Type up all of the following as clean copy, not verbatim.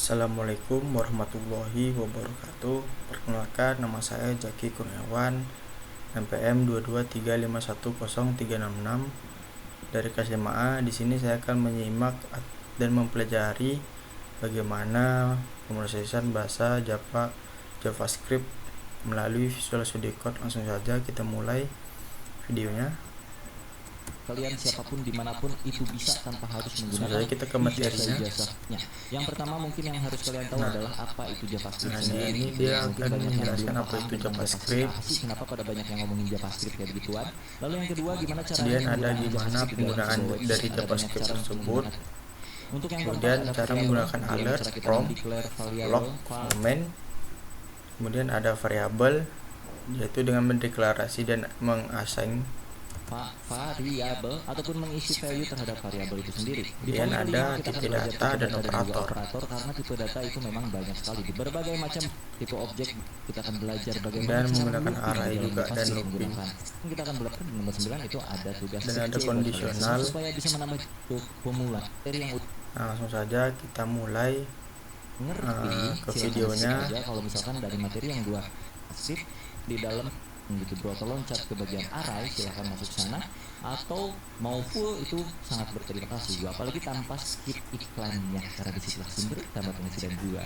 Assalamualaikum warahmatullahi wabarakatuh. Perkenalkan, nama saya Jaki Kurniawan, NPM 223510366 dari kelas 5A. Di sini saya akan menyimak dan mempelajari bagaimana pemrosesan bahasa JavaScript melalui Visual Studio Code. Langsung saja kita mulai videonya. Kalian siapapun dimanapun itu bisa tanpa harus menggunakan kita ke materinya. Yang pertama mungkin yang harus kalian tahu adalah apa itu JavaScript sendiri. Ini dia akan menjelaskan apa itu JavaScript. Kenapa pada banyak yang ngomongin JavaScript kayak begituan. Lalu yang kedua, gimana caranya kemudian ada gimana penggunaan dari JavaScript tersebut. Kemudian cara menggunakan alert, prompt, log, comment. Kemudian ada variabel, yaitu dengan mendeklarasi dan mengassign variabel ataupun mengisi value terhadap variabel itu sendiri. Kemudian ada tipe data dan operator. Karena tipe data itu memang banyak sekali di berbagai macam tipe objek. Kita akan belajar bagaimana dan menggunakan array juga dan looping. Kita akan belajar di nomor 9 itu ada tugas dan ada kondisional supaya bisa menambah pemula dari yang langsung saja kita mulai ke videonya. Kalau misalkan dari materi yang gua kasih di dalam gitu bro, atau loncat ke bagian array, silahkan masuk sana, atau mau full itu sangat berterima kasih gua, apalagi tanpa skip iklannya karena disitulah sumber tambah penghasilan gua.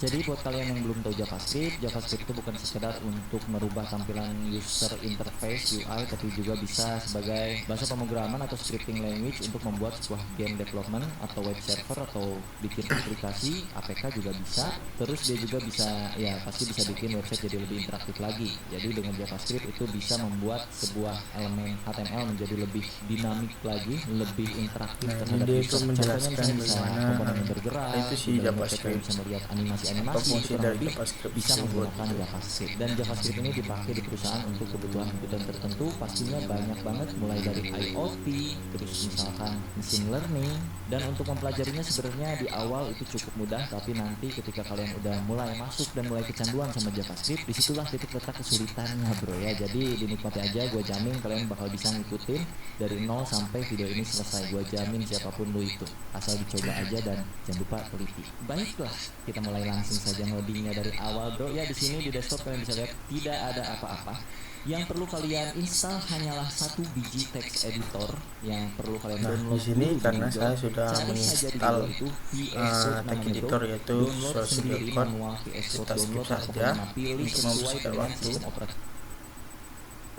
Jadi buat kalian yang belum tahu JavaScript itu bukan sekedar untuk merubah tampilan user interface UI, tapi juga bisa sebagai bahasa pemrograman atau scripting language untuk membuat sebuah game development atau web server atau bikin aplikasi APK juga bisa. Terus dia juga bisa, ya pasti bisa bikin website jadi lebih interaktif lagi. Jadi dengan JavaScript itu bisa membuat sebuah elemen HTML menjadi lebih dinamik lagi, lebih interaktif terhadap user. Contohnya bagaimana komponen bergerak, itu si JavaScript bisa melihat animasi fungsi dari JavaScript bisa menggunakan JavaScript, dan JavaScript ini dipakai di perusahaan untuk kebutuhan tertentu. Pastinya banyak banget, mulai dari IoT, terus misalkan machine learning. Dan untuk mempelajarinya sebenarnya di awal itu cukup mudah, tapi nanti ketika kalian udah mulai masuk dan mulai kecanduan sama JavaScript, disitulah titik letak kesulitannya bro ya. Jadi dinikmati aja, gue jamin kalian bakal bisa ngikutin dari 0 sampai video ini selesai. Gue jamin siapapun lu itu, asal dicoba aja dan jangan lupa teliti. Baiklah, kita mulai langsung saja ngodingnya dari awal bro ya. Di sini di desktop kalian bisa lihat tidak ada apa-apa. Yang perlu kalian install hanyalah satu biji text editor yang perlu kalian download. Di sini karena saya sudah menginstal text editor yaitu Visual Studio Code, kita skip saja untuk mempersingkat waktu.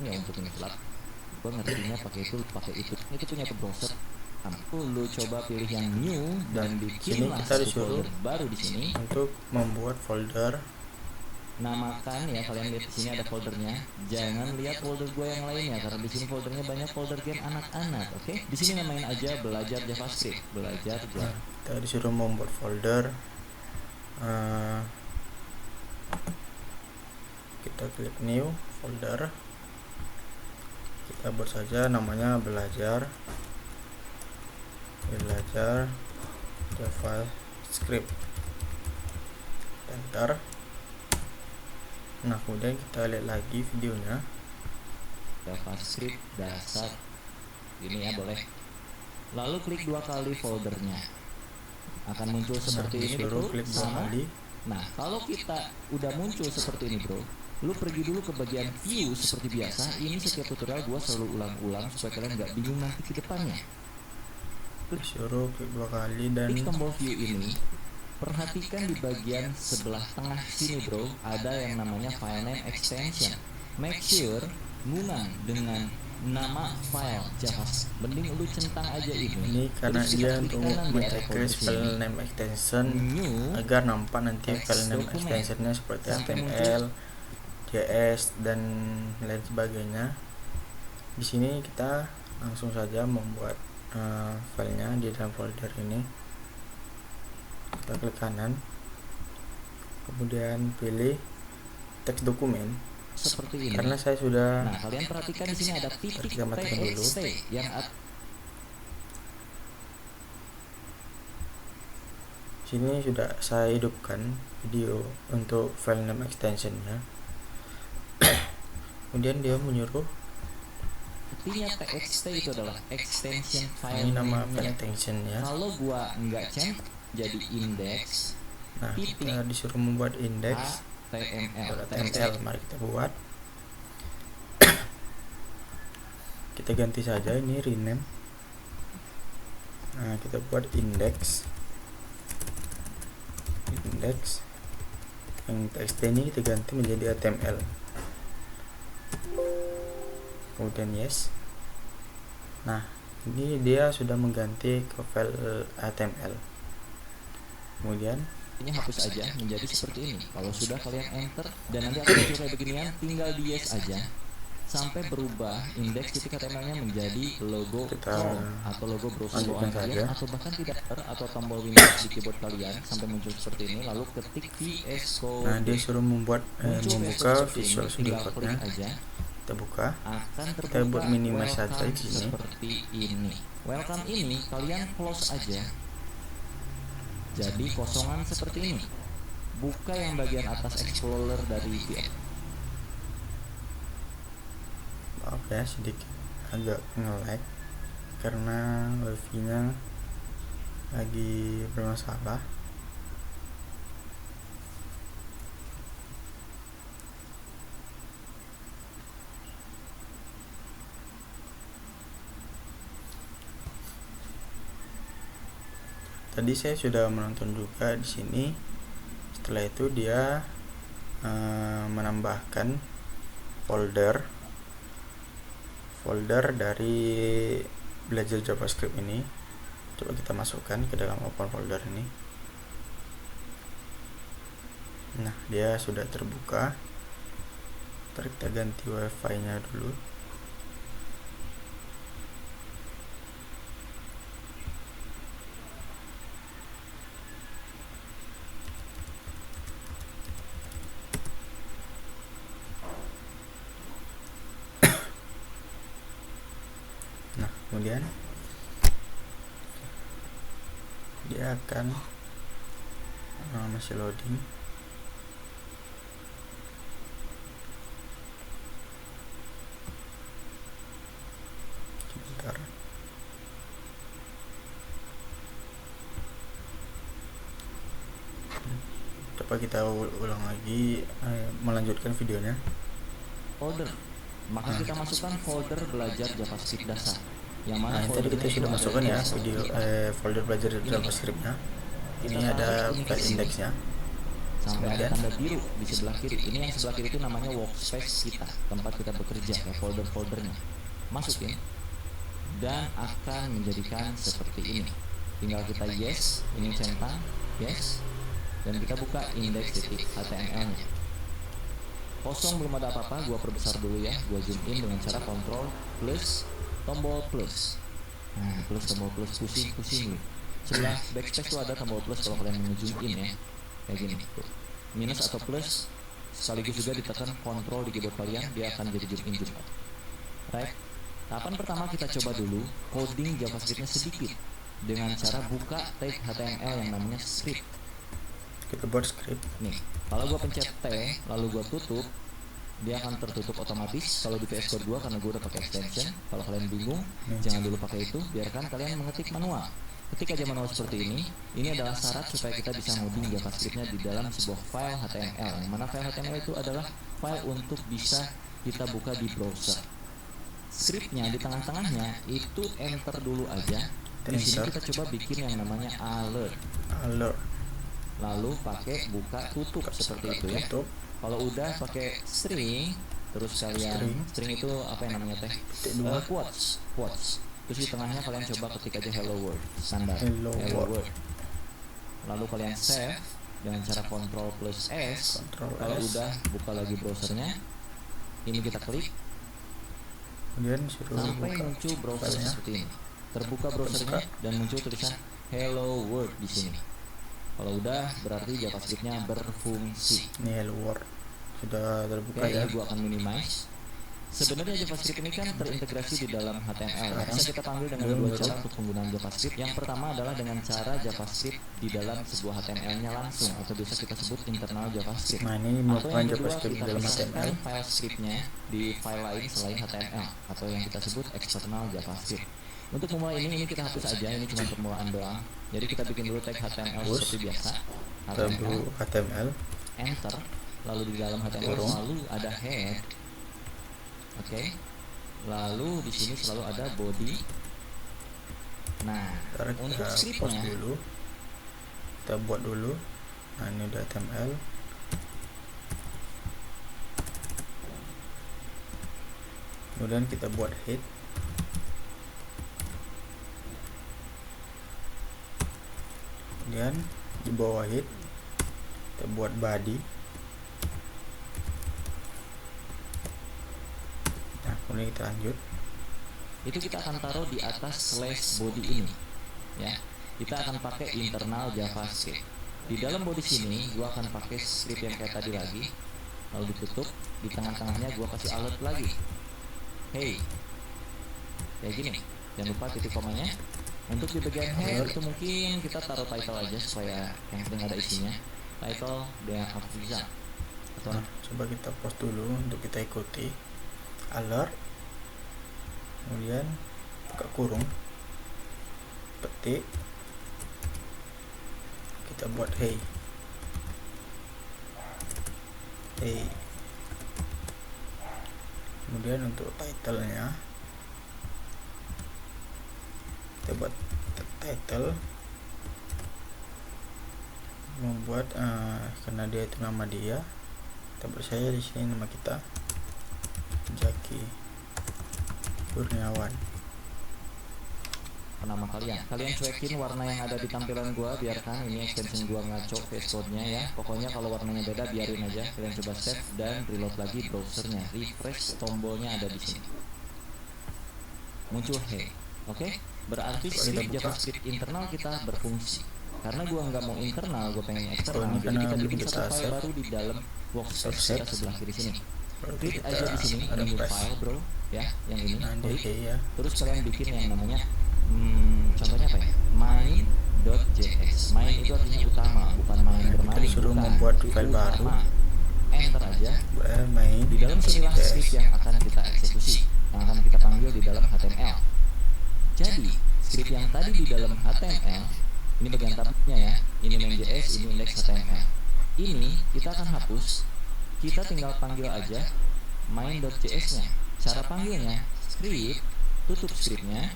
Ya untuk ini gue ngertinya pakai itu punya browser. Lu coba pilih yang new dan bikin kita disuruh baru di sini untuk membuat folder. Namakan ya, kalian lihat di sini ada foldernya. Jangan lihat folder gue yang lainnya karena di sini foldernya banyak folder game anak-anak. Oke, di sini namain aja belajar JavaScript, kita disuruh membuat folder. Kita klik new folder, kita buat saja namanya belajar JavaScript, enter. Nah kemudian kita lihat lagi videonya. JavaScript dasar ini ya, boleh. Lalu klik 2 kali foldernya, akan muncul seperti ini bro. Klik 2 kali. Nah kalau kita udah muncul seperti ini bro, lu pergi dulu ke bagian view seperti biasa. Ini setiap tutorial gua selalu ulang-ulang supaya kalian nggak bingung nanti ke depannya. Disuruh klik 2 kali dan klik tombol view ini. Perhatikan di bagian sebelah tengah sini bro, ada yang namanya file name extension. Make sure ngundang dengan nama file JavaScript. Mending lu centang aja ini karena dia untuk men-request file name extension agar nampak nanti file name extensionnya seperti HTML, JS dan lain sebagainya. Di sini kita langsung saja membuat filenya di dalam folder ini. Kita klik kanan, kemudian pilih teks dokumen seperti ini. Karena saya sudah. Nah, kalian perhatikan di sini ada titik txt yang sini sudah saya hidupkan video untuk file name extensionnya. Kemudian dia menyuruh artinya txt itu adalah extension file ini nama name-nya. file extension ya. Kalau gua nggak centang jadi index Nah, titik kita disuruh membuat indeks HTML. Mari kita buat. Kita ganti saja ini rename. Nah, kita buat indeks yang txt ini kita ganti menjadi HTML, kemudian yes. Nah, ini dia sudah mengganti ke file HTML. Kemudian ini hapus aja menjadi seperti ini. Kalau sudah kalian enter dan nanti akan muncul kayak beginian, tinggal di yes aja sampai berubah indeks.html-nya menjadi logo Chrome atau logo browser bawaan kalian, atau bahkan tidak atau tombol Windows di keyboard kalian sampai muncul seperti ini, lalu ketik VS Code. Nah, dia suruh membuka Visual Studio tinggal Code-nya. klik aja, Kita buka. akan terbuka Kita buat minimize saja welcome di sini. seperti ini. Welcome ini kalian close aja. Jadi kosongan seperti ini. Buka yang bagian atas Explorer dari VS. Maaf ya, sedikit agak nge-lag karena wifi nya lagi bermasalah. Tadi saya sudah menonton juga di sini. Setelah itu dia menambahkan folder dari belajar JavaScript ini. Coba kita masukkan ke dalam open folder ini. Nah, dia sudah terbuka. Ntar kita ganti wifi nya dulu. Nah, kemudian dia akan masih loading. Sebentar. Coba kita ulang lagi, melanjutkan videonya. Folder. Maka kita masukkan folder belajar JavaScript dasar. Yang mana Nah, tadi kita sudah masukkan ya video folder belajar JavaScript-nya. Ini ada file indeksnya. Sampai ada tanda biru di sebelah kiri. Ini yang sebelah kiri itu namanya workspace kita, tempat kita bekerja ya, folder-foldernya. Masukin dan akan menjadikan seperti ini. Tinggal kita yes, ini centang, yes, dan kita buka index.html-nya. Kosong, belum ada apa-apa, gua perbesar dulu ya, gua zoom in dengan cara kontrol plus tombol plus. Nah, plus tombol plus, pusing. Sebelah backspace tuh ada tombol plus kalau kalian mau zoom in ya. Kayak gini tuh. Minus atau plus sekaligus juga ditekan kontrol di keyboard kalian, dia akan jadi zoom in zoom out. Right? Tahapan pertama kita coba dulu coding JavaScript-nya sedikit dengan cara buka tag HTML yang namanya script. Kita buat script. Nih, kalau gua pencet T lalu gua tutup, dia akan tertutup otomatis kalau di VS Code 2 karena gua udah pakai extension. Kalau kalian bingung, jangan dulu pakai itu, biarkan kalian mengetik manual. Ketik aja manual seperti ini adalah syarat supaya kita bisa ngoding JavaScript-nya di dalam sebuah file HTML. Yang mana file HTML itu adalah file untuk bisa kita buka di browser. Scriptnya di tengah-tengahnya itu enter dulu aja. Di sini kita coba bikin yang namanya alert. Lalu pakai buka tutup seperti itu ya. Kalau udah pakai string, terus kalian string itu apa yang namanya teh? Quotes. Terus di tengahnya kalian coba ketik aja hello world standar. Hello world. Lalu kalian save dengan cara Ctrl plus S. Kalau udah buka lagi browsernya, ini kita klik. Kemudian sampai muncul browser seperti ini. Terbuka browsernya dan muncul tulisan hello world di sini. Kalau udah berarti JavaScript-nya berfungsi. Ini hello world sudah terbuka ya. Gua akan minimize Sebenarnya JavaScript ini kan terintegrasi di dalam HTML. Bisa kita panggil dengan dua cara untuk penggunaan JavaScript. Yang pertama adalah dengan cara JavaScript di dalam sebuah HTML-nya langsung, atau bisa kita sebut internal JavaScript. Nah, ini Atau merupakan yang kedua, JavaScript kita di dalam pisahkan HTML. file scriptnya di file lain selain HTML, atau yang kita sebut external JavaScript. Untuk memulai ini kita hapus aja, ini cuma permulaan doang. Jadi kita bikin dulu tag HTML seperti biasa. HTML, enter, lalu di dalam HTML selalu ada head. Oke. Lalu di sini selalu ada body. Nah, untuk scriptnya dulu, kita buat dulu. Nah, ini udah HTML. Kemudian kita buat head. Kemudian di bawah head kita buat body. Nah, kemudian kita lanjut. itu kita akan taruh di atas slash body ini, ya. Kita akan pakai internal JavaScript. Di dalam body sini gua akan pakai script yang kayak tadi lagi, lalu ditutup. Di tengah-tengahnya gua kasih alert lagi, hey, kayak gini. Jangan lupa titik komanya. Untuk di bagian head itu mungkin kita taruh title aja supaya yang penting ada isinya. Title dia Hafiza. Nah, coba kita post dulu untuk kita ikuti. Alert, kemudian buka kurung, petik, kita buat hey. Kemudian untuk title-nya kita buat title, membuat karena dia itu nama dia, kita percaya di sini nama kita Jaki Kurniawan. Nama kalian cuekin warna yang ada di tampilan gua, biarkan ini extension gua ngaco VS Code-nya ya. Pokoknya kalau warnanya beda biarin aja. Kalian coba save dan reload lagi browsernya. Refresh, tombolnya ada di sini. Muncul hey. Oke? Berarti script JavaScript internal kita berfungsi. Karena gua nggak mau internal, gua pengen eksternal. Jadi kita bikin satu file baru di dalam workspace kita sebelah kiri sini. Klik aja di sini new file, bro, ya, yang ini. Klik. Terus kalian bikin yang namanya contohnya apa ya? Main.js. Main itu artinya utama, bukan main bermain. Disuruh membuat file baru. Enter aja. Main. Di dalam sinilah script yang akan kita eksekusi, yang akan kita panggil di dalam HTML. Jadi, script yang tadi di dalam HTML, ini bagian tabnya ya. Ini main.js, ini index HTML. Ini kita akan hapus. Kita tinggal panggil aja main.js-nya. Cara panggilnya, script, tutup scriptnya.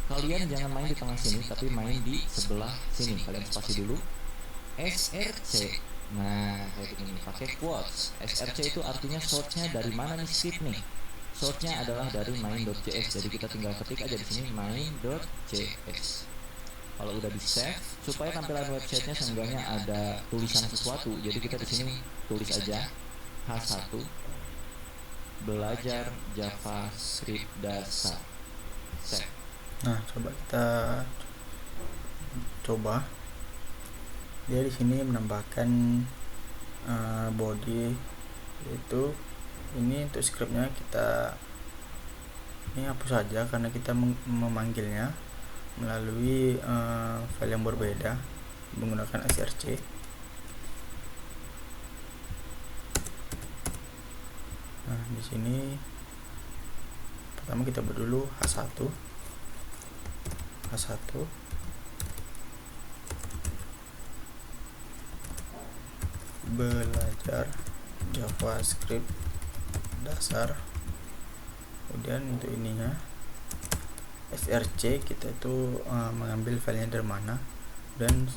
Kalian jangan main di tengah sini, tapi main di sebelah sini. Kalian spasi dulu. src. Nah, kayak begini, pakai quotes. src itu artinya source-nya dari mana nih script nih? Source-nya adalah dari main.js. Jadi kita tinggal ketik aja di sini main.js. Kalau udah di save, supaya tampilan websitenya seenggaknya ada tulisan sesuatu. Jadi kita di sini tulis aja H1 belajar JavaScript dasar. Save. Nah, coba kita dia di sini menambahkan body, yaitu ini untuk scriptnya kita ini hapus saja karena kita memanggilnya melalui file yang berbeda menggunakan src. Nah, di sini pertama kita buat dulu H1 belajar JavaScript dasar. Kemudian untuk ininya src kita itu mengambil filenya dari mana, dan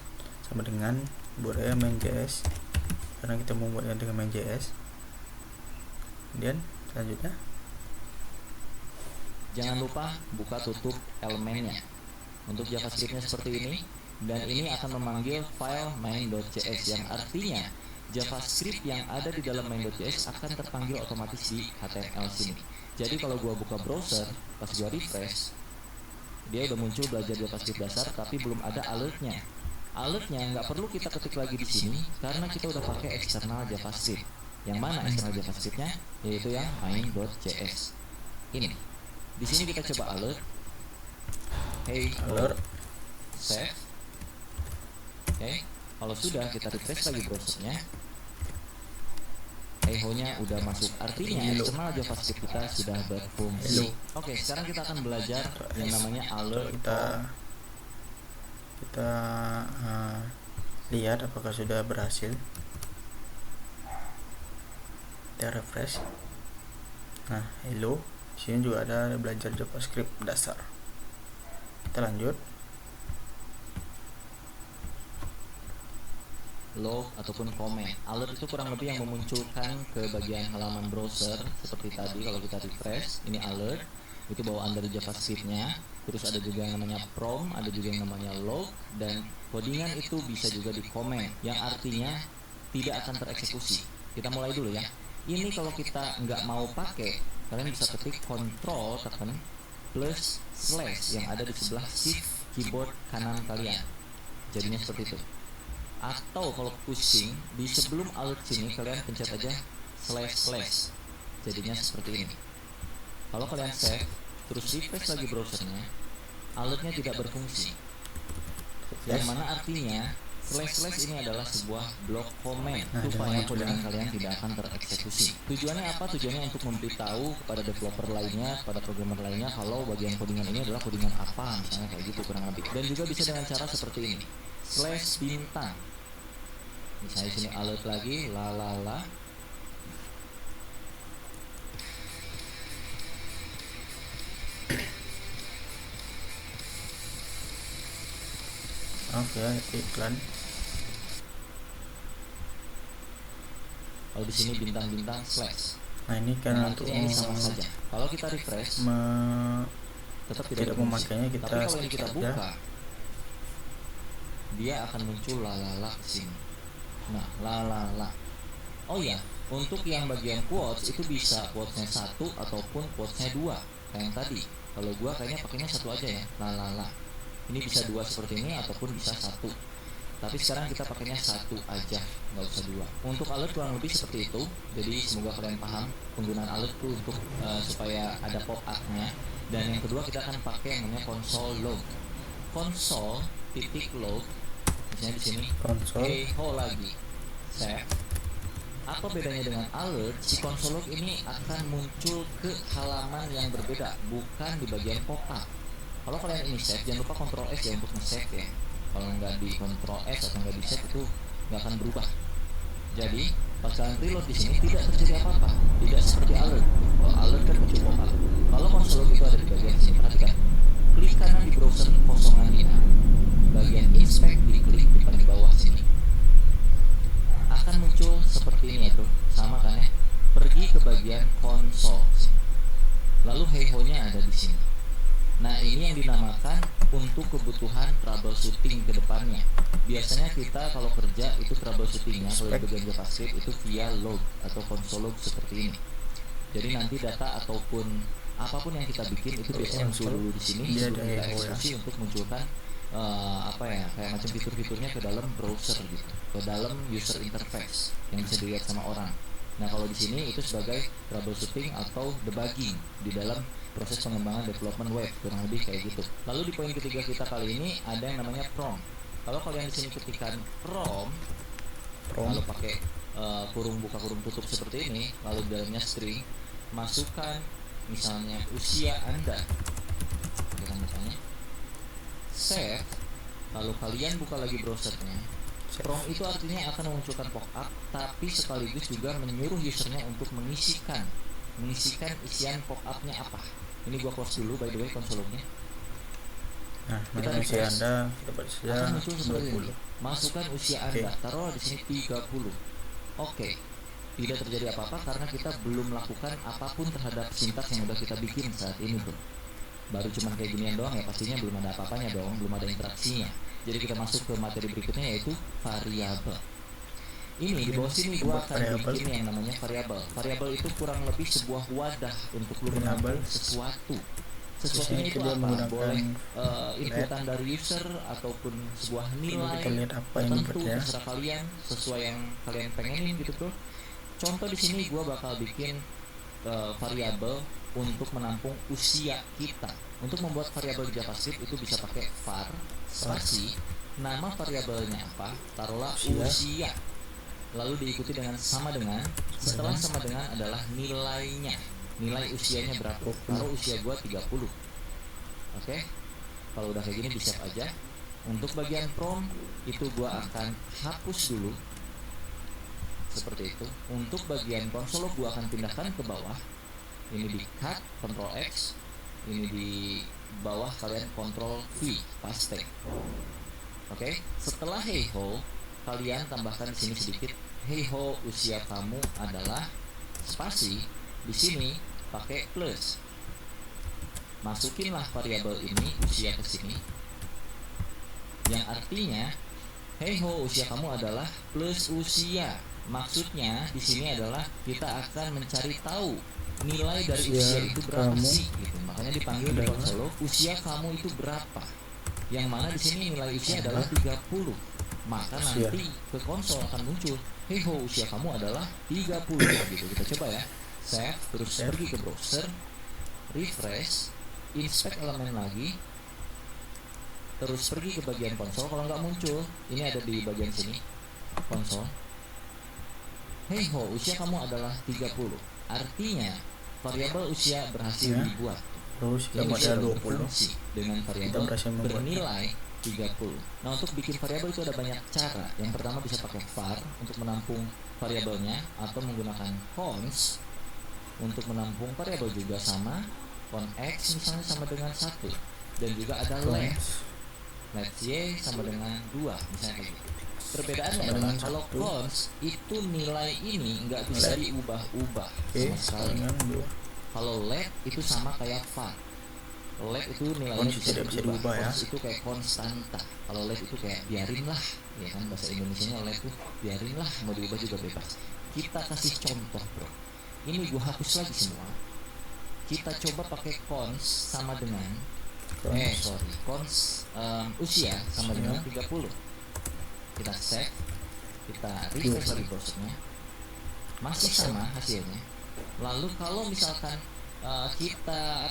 sama dengan buatnya main.js karena kita membuatnya dengan main.js. Kemudian selanjutnya jangan lupa buka tutup elemennya. Untuk JavaScriptnya seperti ini, dan ini akan memanggil file main.js, yang artinya JavaScript yang ada di dalam main.js akan terpanggil otomatis di HTML sini. Jadi kalau gua buka browser, pas gua refresh, dia udah muncul belajar JavaScript dasar, tapi belum ada alertnya. Alertnya nggak perlu kita ketik lagi di sini karena kita udah pakai eksternal JavaScript. Yang mana eksternal JavaScript-nya? Yaitu yang main.js. Ini. Di sini kita coba alert. Hey, alert, save. Oke. Kalau sudah, kita refresh lagi browsernya. Echo-nya udah masuk, artinya eksternal JavaScript kita sudah berfungsi. Oke, sekarang kita akan belajar yang namanya alert. Kita lihat apakah sudah berhasil. Kita refresh. Nah, hello. Di sini juga ada belajar JavaScript dasar. Kita lanjut. Log ataupun comment. Alert itu kurang lebih yang memunculkan ke bagian halaman browser seperti tadi. Kalau kita refresh, ini alert, itu bawaan dari JavaScript-nya. Terus ada juga yang namanya prompt, ada juga yang namanya log, dan codingan itu bisa juga di comment, yang artinya tidak akan tereksekusi. Kita mulai dulu ya. Ini kalau kita nggak mau pakai, kalian bisa ketik control tekan plus slash yang ada di sebelah shift keyboard kanan kalian. Jadinya seperti itu. Atau kalau pusing, di sebelum alert sini kalian pencet aja slash. Jadinya seperti ini. Kalau kalian save, terus refresh lagi browsernya, alertnya tidak berfungsi. Yang mana artinya slash ini adalah sebuah blok komen supaya codingan kalian tidak akan tereksekusi. Tujuannya apa? Tujuannya untuk memberitahu kepada developer lainnya, kepada programmer lainnya kalau bagian codingan ini adalah codingan apa, misalnya kayak gitu kurang lebih. Dan juga bisa dengan cara seperti ini. Slash bintang. Misalnya sini alert lagi, la. Oke, iklan. Kalau di sini bintang-bintang slash. Nah, ini kan untuk ini sama saja. Kalau kita refresh, tetap tidak memakainya, kita tapi kalau ini kita aja. buka, dia akan muncul la ke sini. Nah, la. Oh ya, untuk yang bagian quotes itu bisa quotesnya 1 ataupun quotesnya 2 kayak yang tadi. Kalau gua kayaknya pakainya 1 aja ya, la. Ini bisa 2 seperti ini ataupun bisa 1. Tapi sekarang kita pakainya 1 aja, nggak usah 2. Untuk alert kurang lebih seperti itu. Jadi semoga kalian paham penggunaan alert itu untuk supaya ada pop-up-nya. Dan yang kedua kita akan pakai yang namanya console log. Console titik log. Misalnya di sini console lagi save. Apa bedanya dengan alert? Si console log ini akan muncul ke halaman yang berbeda, bukan di bagian pop-up. Kalau kalian ini save, jangan lupa Ctrl S ya untuk nge-save ya. Kalau nggak di Ctrl S atau nggak di save itu nggak akan berubah. Jadi pas kalian reload di sini tidak terjadi apa-apa, tidak seperti alert. Kalau alert kan muncul pop-up. Kalau console log itu ada di bagian sini, perhatikan. Klik kanan di browser kosongan kita. Bagian inspect diklik di paling bawah sini, akan muncul seperti ini ya bro, sama kan ya. Pergi ke bagian console, lalu hey-ho-nya ada di sini. Nah ini yang dinamakan untuk kebutuhan troubleshooting ke depannya. Biasanya kita kalau kerja itu troubleshootingnya kalau di bagian JavaScript itu via log atau console log seperti ini. Jadi nanti data ataupun apapun yang kita bikin itu biasanya muncul dulu di sini sebelum kita eksekusi untuk munculkan kayak macam fitur-fiturnya ke dalam browser gitu, ke dalam user interface yang bisa dilihat sama orang. Nah kalau di sini itu sebagai troubleshooting atau debugging di dalam proses pengembangan development web, kurang lebih kayak gitu. Lalu di poin ketiga kita kali ini ada yang namanya prompt. Kalau kalian di sini ketikkan prompt. Lalu pakai kurung buka kurung tutup seperti ini, lalu di dalamnya string, masukkan misalnya usia Anda, misalnya save. Lalu kalian buka lagi browsernya. Prompt itu artinya akan memunculkan pop-up, tapi sekaligus juga menyuruh usernya untuk mengisikan isian pop-upnya apa. Ini gua close dulu by the way konsolnya. Nah, kita usia Anda dapat akan muncul seperti ini. Masukkan usia Anda, taruh di sini 30. Oke. Tidak terjadi apa-apa karena kita belum melakukan apapun terhadap sintaks yang udah kita bikin saat ini, bro. Baru cuman kayak ginian doang ya, pastinya belum ada apa-apanya dong, belum ada interaksinya. Jadi kita masuk ke materi berikutnya yaitu variabel. Ini di bawah sini gua akan bikin yang namanya variabel. Variabel itu kurang lebih sebuah wadah untuk lu menambah sesuatu. Sesuatunya itu apa? Boleh inputan dari user ataupun sebuah nilai tertentu terserah kalian sesuai yang kalian pengenin gitu bro. contoh di sini gue bakal bikin variabel untuk menampung usia kita. Untuk membuat variabel di JavaScript itu bisa pakai var spasi nama variabelnya apa, taruhlah usia, lalu diikuti dengan sama dengan, setelah sama dengan adalah nilainya, nilai usianya berapa, taruh usia gua 30. Oke, kalau udah kayak gini di save aja. Untuk bagian prompt itu gua akan hapus dulu seperti itu. Untuk bagian konsol gua akan pindahkan ke bawah. Ini di cut, Ctrl X. Ini di bawah kalian Ctrl V, paste. Oke, setelah hey ho, kalian tambahkan di sini sedikit. Hey ho, usia kamu adalah spasi. Di sini pakai plus. Masukinlah variabel ini usia ke sini. Yang artinya hey ho, usia kamu adalah plus usia. Maksudnya di sini adalah kita akan mencari tahu nilai dari usia itu berapa sih gitu. Makanya dipanggil di konsol usia kamu itu berapa. Yang mana di sini nilai usia adalah 30. Maka nanti ke konsol akan muncul hey ho, usia kamu adalah 30 gitu. Kita coba ya. Save, terus pergi ke browser, refresh, inspect elemen lagi, terus pergi ke bagian konsol. Kalau nggak muncul, ini ada di bagian sini konsol. Hey ho, usia kamu adalah 30. Artinya variabel usia berhasil dibuat. Terus Yang ada 20 dengan variabel bernilai 30. Nah, untuk bikin variabel itu ada banyak cara. Yang pertama bisa pakai var untuk menampung variabelnya, atau menggunakan cons untuk menampung variabel juga sama. Con x misalnya sama dengan 1, dan juga ada let y sama dengan 2 misalnya kayak gitu. Perbedaannya adalah kalau cons itu nilai ini nggak bisa diubah-ubah sama sekali. Kalau let itu sama kayak var. Let itu nilainya bisa diubah ya. Cons itu kayak konstanta. Kalau let itu kayak biarin lah, ya kan, bahasa Indonesianya let itu biarin lah, mau diubah juga bebas. Kita kasih contoh bro. Ini gua hapus lagi semua. Kita coba pakai cons sama dengan cons usia sama dengan 30. Kita save, kita refresh lagi browsernya, masih sama hasilnya. Lalu kalau misalkan kita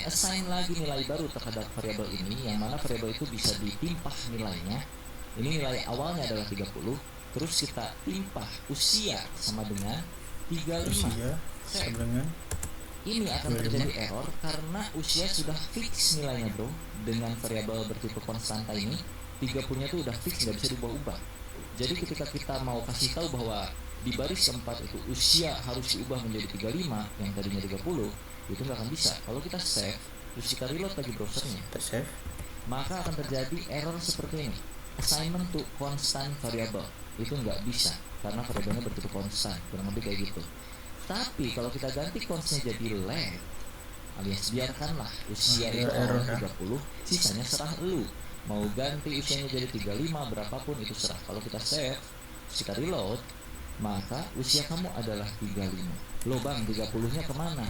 assign lagi nilai baru terhadap variabel ini, yang mana variabel itu bisa ditimpah nilainya. Ini nilai awalnya adalah 30, terus kita timpah usia sama dengan 35. Ini akan terjadi error karena usia sudah fix nilainya bro. Dengan variabel bertipe konstanta ini, 30-nya tuh udah fix, nggak bisa diubah-ubah. Jadi ketika kita mau kasih tahu bahwa di baris keempat itu usia harus diubah menjadi 35 yang tadinya 30, itu nggak akan bisa. Kalau kita save, terus kita reload lagi browsernya, maka akan terjadi error seperti ini. Assignment to constant variable itu nggak bisa karena variabelnya bertipe konstan, kurang lebih kayak gitu. Tapi kalau kita ganti constnya jadi let, alias biarkanlah usia itu awal 30, sisanya serah lu. Mau ganti usianya jadi 35 berapapun itu serah. Kalau kita save, kita reload, maka usia kamu adalah 35. Loh bang, 30-nya kemana?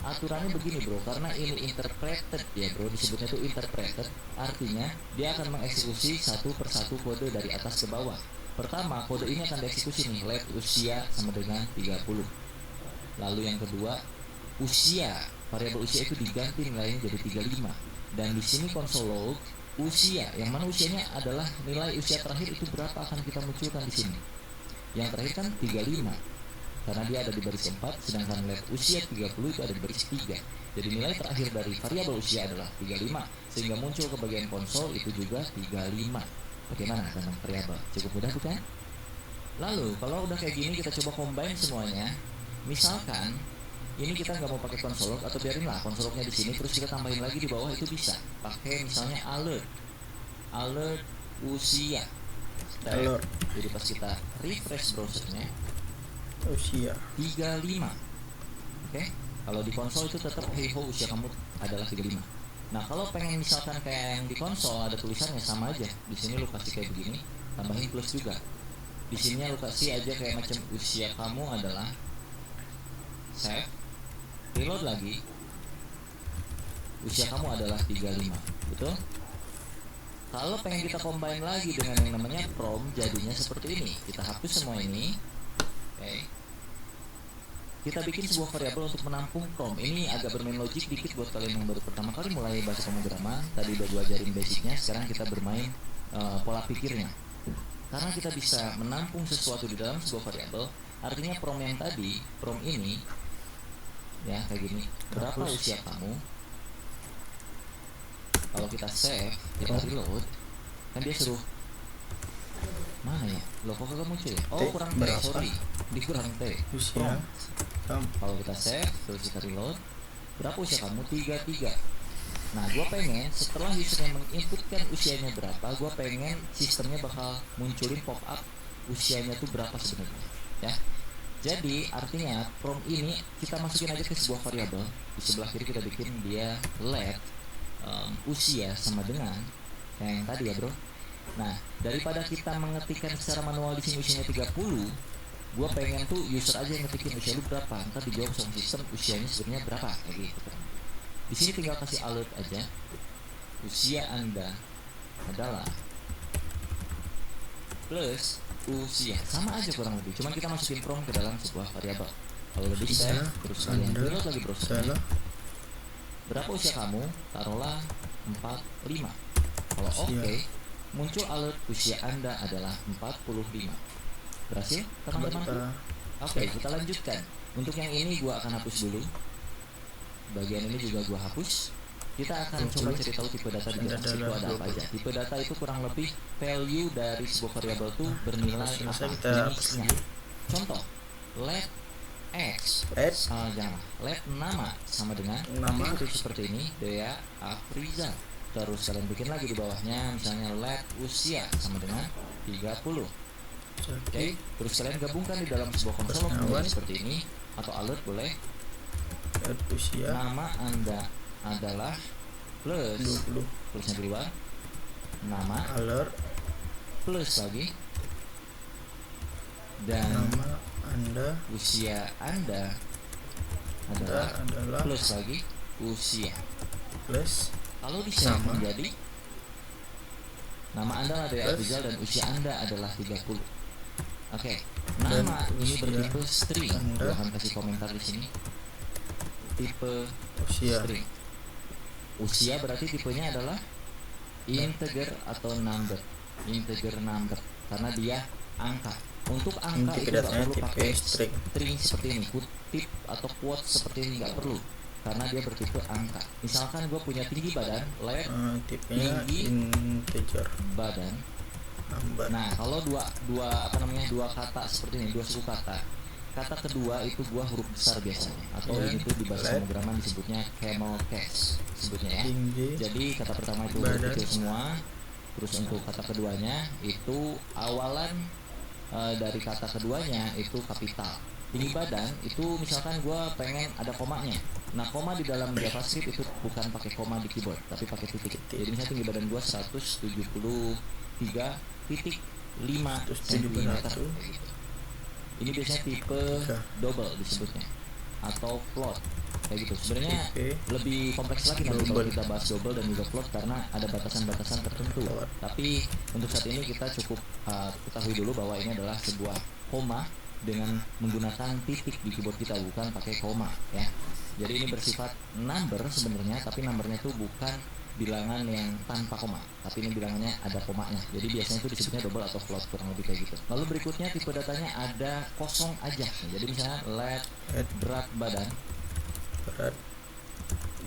Aturannya begini bro, karena ini interpreted ya bro, disebutnya itu interpreted. Artinya dia akan mengeksekusi satu persatu kode dari atas ke bawah. Pertama, kode ini akan dieksekusi nih, let usia sama dengan 30. Lalu yang kedua, usia, variabel usia itu diganti nilainya jadi 35. Dan di sini console log usia, yang mana usianya adalah nilai usia terakhir itu berapa akan kita munculkan di sini. Yang terakhir kan 35, karena dia ada di baris 4, sedangkan let usia 30 itu ada di baris 3. Jadi nilai terakhir dari variabel usia adalah 35, sehingga muncul ke bagian konsol itu juga 35. Bagaimana tentang variabel? Cukup mudah bukan? Lalu kalau udah kayak gini, kita coba combine semuanya. Misalkan ini kita nggak mau pakai konsol log, atau biarinlah konsol lognya di sini, terus kita tambahin lagi di bawah, itu bisa pakai misalnya alert usia. Jadi pas kita refresh browsernya, usia 35. Oke, kalau di konsol itu tetap hey ho, usia kamu adalah 35. Nah kalau pengen misalkan kayak yang di konsol ada tulisannya, sama aja. Di sini lu kasih kayak begini, tambahin plus juga. Di sini lu kasih aja kayak macam usia kamu adalah, save, reload lagi, usia kamu adalah 35, betul? Kalau pengen kita combine lagi dengan yang namanya prompt, jadinya seperti ini. Kita hapus semua ini, oke. kita bikin sebuah variabel untuk menampung prom. Ini agak bermain logik dikit buat kalian yang baru pertama kali mulai bahasa pemrograman. Tadi udah gue ajarin basicnya, sekarang kita bermain pola pikirnya. Karena kita bisa menampung sesuatu di dalam sebuah variabel, artinya prom yang tadi, prom ini, ya kayak gini. Berapa usia kamu? Kalau kita save, kita reload, kan dia suruh mana ya? Loh kok kagak muncul ya? Oh kurang T, sorry, di kurang T. Usia. Kalau kita save, terus kita reload, berapa usia kamu? 33. Nah, gue pengen setelah usernya menginputkan usianya berapa, gue pengen sistemnya bakal munculin pop up usianya tuh berapa sebenarnya, ya. Jadi artinya prom ini kita masukin aja ke sebuah variabel. Di sebelah kiri kita bikin dia let usia sama dengan yang tadi ya bro. Nah, daripada kita mengetikkan secara manual di sini usianya 30, gua pengen tuh user aja yang ngetikin usia lu berapa, ntar dijawab sama sistem usianya sebenarnya berapa kayak gitu. Di sini tinggal kasih alert aja. Usia Anda adalah plus usia, sama aja kurang lebih. Cuman kita masukin prom ke dalam sebuah variabel. Kalau lebih save, terus kalian reload lagi browsernya. Berapa usia kamu? Taruhlah 45. Kalau oke, muncul alert usia Anda adalah 45. Berhasil teman-teman? Oke, kita lanjutkan. Untuk yang ini gua akan hapus dulu. Bagian ini juga gua hapus. Kita akan coba cari tahu tipe data di JavaScript itu ada apa aja. Tipe data itu kurang lebih value dari sebuah variabel tuh bernilai apa jenisnya. Contoh, let x, jangan, let nama sama dengan nama seperti ini, Dea Afriza. Terus kalian bikin lagi di bawahnya, misalnya let usia sama dengan 30. Oke, terus kalian gabungkan di dalam sebuah konsol seperti ini, atau alert boleh. Usia. Nama Anda adalah plus 20. Plusnya di luar. Nama alert plus lagi. Dan nama Anda, usia Anda adalah plus lagi usia. Plus kalau di sini menjadi nama Anda adalah Rizal dan usia Anda adalah 30. Oke. Nama ini bertipe string. Gue akan kasih komentar di sini. Tipe usia. String. Usia berarti tipenya adalah integer atau number. Integer number karena dia angka. Untuk angka itu nggak perlu pakai string seperti ini, kutip atau quote seperti ini nggak perlu karena dia bertipe angka. Misalkan gue punya tinggi badan, let tinggi integer badan. Nah kalau dua kata seperti ini, dua suku kata. Kata kedua itu gua huruf besar biasanya, atau ini tuh di bahasa pemrograman disebutnya camel case sebutnya ya. Jadi kata pertama itu huruf kecil semua, terus untuk kata keduanya itu awalan dari kata keduanya itu kapital. Tinggi badan itu misalkan gua pengen ada komanya. Nah koma di dalam JavaScript itu bukan pakai koma di keyboard, tapi pakai titik. Jadi misalnya tinggi badan gua 173,5 cm. Ini biasanya tipe double disebutnya atau float kayak gitu. Sebenarnya lebih kompleks lagi nanti kalau kita bahas double dan juga float karena ada batasan-batasan tertentu. Tapi untuk saat ini kita cukup ketahui dulu bahwa ini adalah sebuah koma dengan menggunakan titik di keyboard kita, bukan pakai koma ya. Jadi ini bersifat number sebenarnya, tapi numbernya itu bukan bilangan yang tanpa koma, tapi ini bilangannya ada komanya. Jadi biasanya itu disebutnya double atau float kurang lebih kayak gitu. Lalu berikutnya tipe datanya ada kosong aja. Jadi misalnya let berat badan.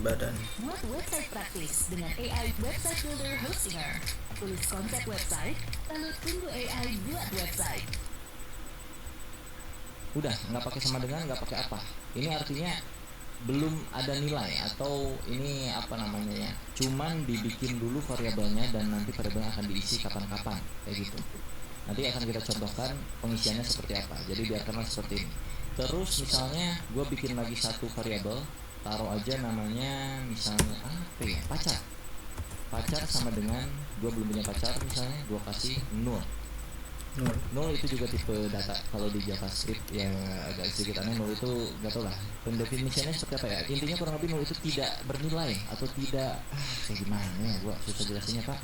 Buat website praktis dengan AI Website Builder Hostinger. Tulis konsep website, lalu tunggu AI buat website. Udah, nggak pakai sama dengan, nggak pakai apa. Ini artinya belum ada nilai atau ini apa namanya ya, cuman dibikin dulu variabelnya dan nanti variabelnya akan diisi kapan-kapan kayak gitu. Nanti akan kita contohkan pengisiannya seperti apa. Jadi biarkanlah seperti ini. Terus misalnya gue bikin lagi satu variabel, taruh aja namanya misalnya apa ya, pacar sama dengan gue belum punya pacar, misalnya gue kasih 0 itu juga tipe data. Kalau di JavaScript yang agak sedikit aneh, 0 itu gak tau lah pendefinisiannya seperti apa ya. Intinya kurang lebih 0 itu tidak bernilai atau tidak kayak gimana ya, gua susah jelasinnya pak.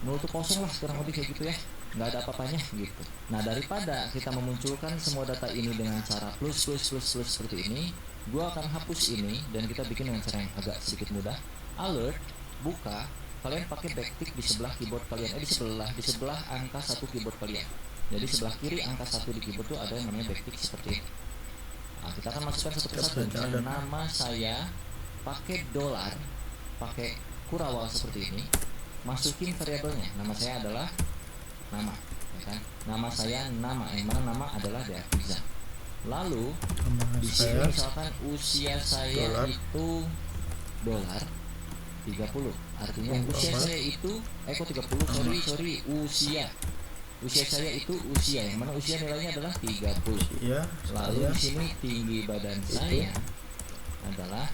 0 tuh kosong lah, kurang lebih kayak gitu ya, nggak ada apa-apanya gitu. Nah, daripada kita memunculkan semua data ini dengan cara plus seperti ini, gua akan hapus ini dan kita bikin dengan cara yang agak sedikit mudah. Alert, buka, kalian pakai backtick di sebelah keyboard kalian, di sebelah angka 1 keyboard kalian. Jadi sebelah kiri angka 1 di keyboard tuh ada yang namanya backtick seperti ini. Nah, kita akan masukkan satu persatu. Nama saya pakai $, pakai kurawal seperti ini. Masukin variabelnya. Nama saya adalah nama, ya kan? Nama saya nama, yang mana nama adalah Deafiza. Lalu di sini misalkan usia saya itu $30. Artinya usia saya itu kok 30, sorry, usia saya itu usia, yang mana usia nilainya adalah 30. Lalu di sini tinggi badan saya adalah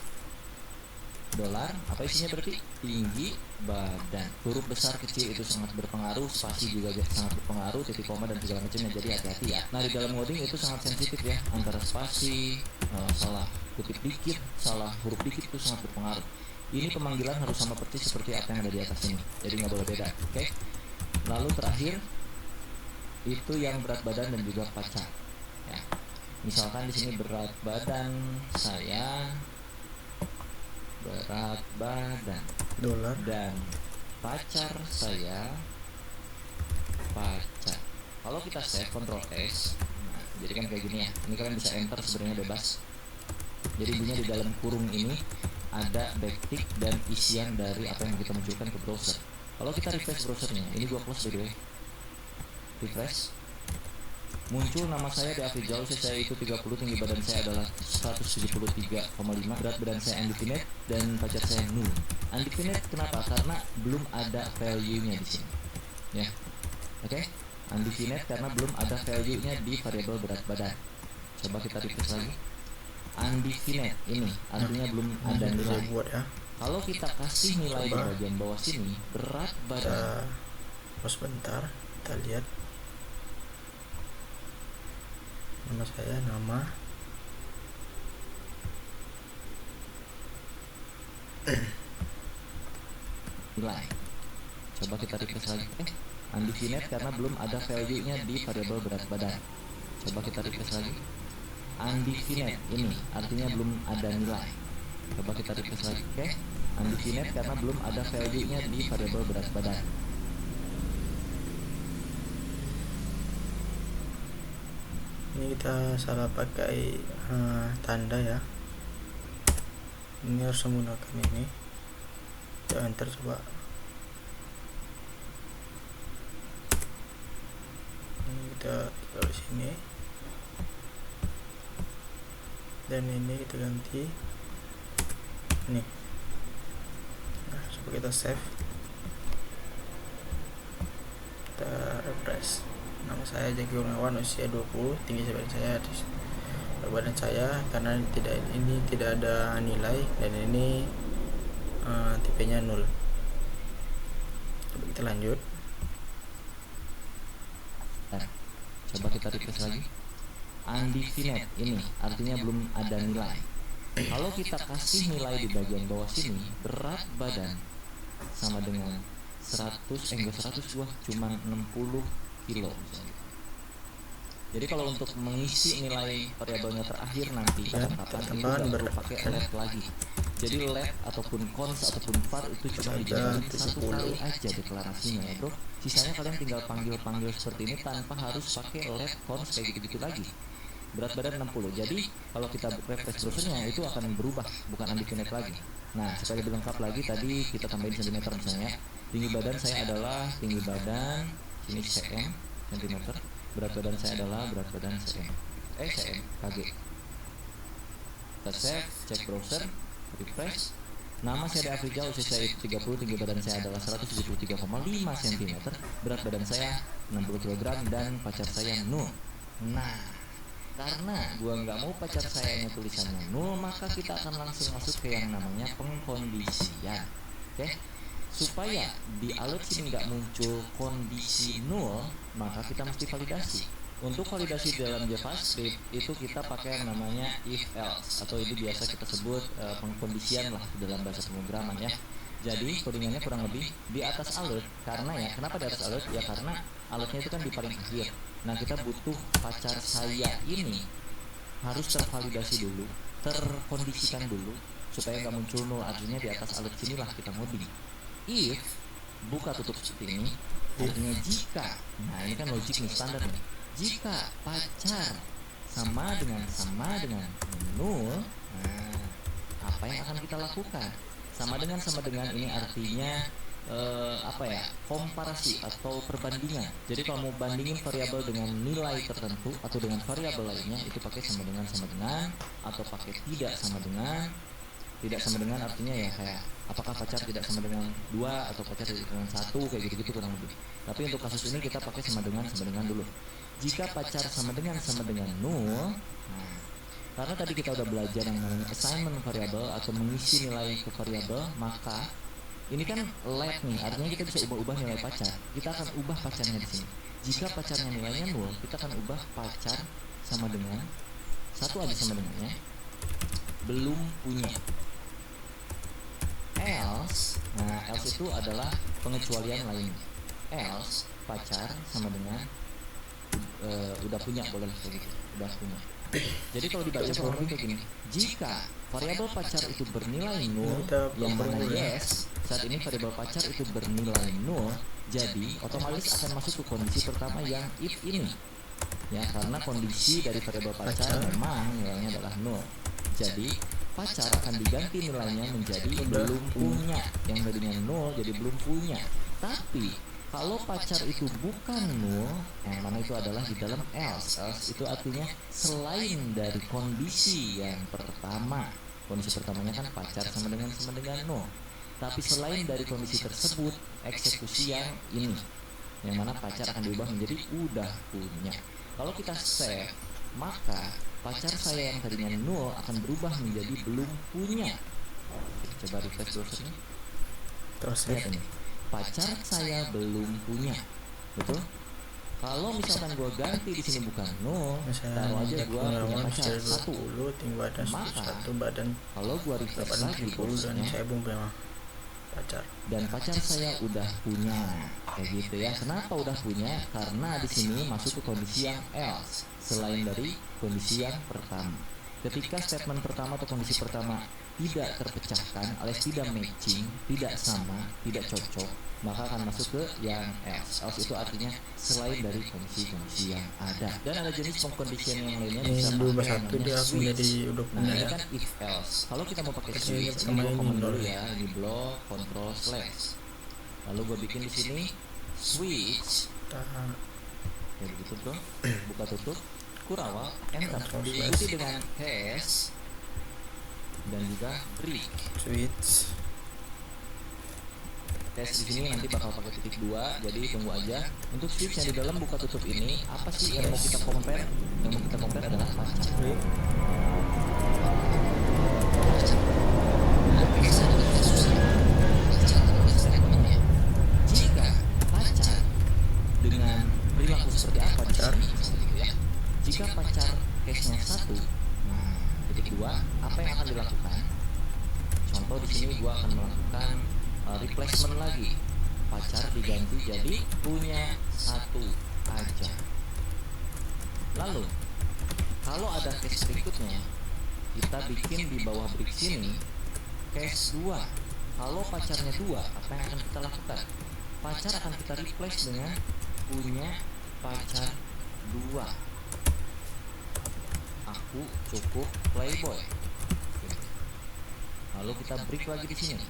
$, apa isinya berarti? Tinggi badan. Huruf besar kecil itu sangat berpengaruh, spasi juga sangat berpengaruh, titik koma dan segala macamnya, jadi hati-hati ya. Nah, di dalam coding itu sangat sensitif ya, antara spasi, salah kutip dikit, salah huruf dikit itu sangat berpengaruh. Ini pemanggilan harus sama persis seperti apa yang ada di atas ini, jadi nggak boleh beda, oke? Lalu terakhir itu yang berat badan dan juga pacar ya. Misalkan di sini berat badan saya $, dan pacar saya pacar. Kalau kita save Ctrl S, nah, jadi kan kayak gini ya. Ini kalian bisa enter sebenarnya bebas. Jadi bunyinya di dalam kurung ini ada backtick dan isian dari apa yang kita munculkan ke browser. Kalau kita refresh browsernya, ini gua close by the way. Refresh, muncul nama saya Deafiza, usia saya itu 30, tinggi badan saya adalah 173,5, berat badan saya undefined, dan pacar saya null. Undefined kenapa? Karena belum ada value-nya di sini. Ya, oke? Undefined karena belum ada value-nya di variabel berat badan. Coba kita refresh lagi. Undefined ini artinya belum ada nilai. Kalau kita kasih nilai di bagian bawah sini, berat badan. Sebentar, kita lihat. Nama saya nilai. Coba kita refresh lagi. Undefined karena belum ada value-nya di variabel berat badan. Coba kita refresh lagi. Undefined ini artinya belum ada nilai. Coba kita refresh lagi. Undefined karena belum ada value-nya di variabel berat badan. Ini kita salah pakai tanda ya. Ini harus menggunakan ini. Kita enter coba. Ini kita taruh di sini. Dan ini kita ganti ini. Nah, coba kita save. Kita refresh. Nama saya Jaki Gunawan, usia 20, tinggi badan saya badan saya, karena ini tidak ada nilai dan ini tipenya 0. Coba kita lanjut. Coba kita refresh lagi. Undefined ini artinya belum ada nilai. Kalau kita kasih nilai di bagian bawah sini, berat badan sama dengan 100 gua cuma 60 kilo misalnya. Jadi kalau untuk mengisi nilai variabelnya terakhir nanti kapan ini nggak perlu pakai let lagi. Jadi let ataupun cons ataupun var itu cuma dijalankan satu kali aja deklarasinya ya bro. Sisanya kalian tinggal panggil seperti ini tanpa harus pakai let cons kayak gitu-gitu lagi. Berat badan 60. Jadi kalau kita refresh browsernya itu akan berubah, bukan undefined lagi. Nah, supaya lebih lengkap lagi tadi kita tambahin sentimeter misalnya. Tinggi badan saya adalah tinggi badan ini cm centimeter, berat badan saya adalah berat badan cm kg. Kita save, cek browser, refresh. Nama saya Deafiza, usia saya 30, tinggi badan saya adalah 173,5 cm, berat badan saya 60 kg, dan pacar saya null. Nah, karena gua nggak mau pacar saya tulisannya null, maka kita akan langsung masuk ke yang namanya pengkondisian. Oke? Supaya di alert sini nggak muncul kondisi 0, maka kita mesti validasi. Untuk validasi dalam JavaScript itu kita pakai yang namanya if else, atau ini biasa kita sebut pengkondisian lah dalam bahasa pemrograman ya. Jadi codingannya kurang lebih di atas alert. Karena ya, kenapa di atas alert? Ya karena alertnya itu kan di paling akhir. Nah, kita butuh pacar saya ini harus tervalidasi dulu, terkondisikan dulu supaya nggak muncul null. Artinya di atas alert sinilah kita ngoding. If buka tutup seperti ini, artinya jika, nah ini kan logik nih, standar nih. Jika pacar sama dengan null, nah apa yang akan kita lakukan? Sama dengan ini artinya komparasi atau perbandingan. Jadi kalau mau bandingin variabel dengan nilai tertentu atau dengan variabel lainnya, itu pakai sama dengan atau pakai tidak sama dengan. Tidak sama dengan artinya ya kayak apakah pacar tidak sama dengan 2 atau pacar tidak dengan 1, kayak gitu-gitu kurang lebih. Tapi untuk kasus ini kita pakai sama dengan dulu. Jika pacar sama dengan null, nah, karena tadi kita udah belajar yang namanya assignment variable atau mengisi nilai ke variabel, maka ini kan let nih, artinya kita bisa ubah-ubah nilai pacar. Kita akan ubah pacarnya di sini. Jika pacarnya nilainya null, kita akan ubah pacar sama dengan 1 aja sama dengannya, belum punya. Else, nah else itu adalah pengecualian lainnya. Else pacar sama dengan udah punya, boleh kayak gitu, udah punya. Jadi kalau dibaca kurang lebih kayak gini. Jika variabel pacar itu bernilai null, yang mana yes, saat ini variabel pacar itu bernilai null, jadi otomatis akan masuk ke kondisi pertama yang if ini. Ya, karena kondisi dari variabel pacar memang nilainya adalah null. Jadi pacar akan diganti nilainya menjadi belum punya. Yang tadinya null jadi belum punya. Tapi kalau pacar itu bukan null, yang mana itu adalah di dalam else. Else itu artinya selain dari kondisi yang pertama. Kondisi pertamanya kan pacar sama dengan null. Tapi selain dari kondisi tersebut, eksekusi yang ini, yang mana pacar akan diubah menjadi udah punya. Kalau kita save, maka pacar saya yang tadinya null akan berubah menjadi belum punya. Coba refresh browsernya. Terus lihat ini, pacar saya belum punya, betul? Kalau misalkan gua ganti di sini bukan null, taruh aja gua punya pacar 1, maka kalau gua refresh lagi browsernya, saya belum punya pacar. Dan pacar saya udah punya, kayak gitu ya. Kenapa udah punya? Karena di sini masuk ke kondisi yang else, selain dari kondisi yang pertama. Ketika statement pertama atau kondisi pertama tidak terpecahkan alias tidak matching, tidak sama, tidak cocok, maka akan masuk ke yang else. Else itu artinya selain dari kondisi-kondisi yang ada. Dan ada jenis condition yang lainnya bisa pakai satu dia menjadi udah punya. Nah, ini kan if else. Kalau kita mau pakai switch, ini gua komen dulu ya, di blok control slash. Lalu gue bikin di sini switch. Kayak begitu bro. Buka tutup, kurawal, enter. Diikuti dengan hash dan juga break. Switch. Tes di sini nanti bakal pakai titik 2, jadi tunggu aja. Untuk switch yang di dalam buka tutup ini, apa sih yang mau kita compare? Yang mau kita compare adalah pacar. Jika pacar dengan perilaku seperti apa di sini, gitu ya. Jika pacar case-nya 1, nah titik 2, apa yang akan dilakukan? Contoh di sini gua akan melakukan replacement lagi, pacar diganti jadi punya 1 aja. Lalu kalau ada case berikutnya, kita bikin di bawah break sini case 2. Kalau pacarnya 2, apa yang akan kita lakukan? Pacar akan kita replace dengan punya pacar 2. Aku cukup playboy. Lalu kita break lagi di sini.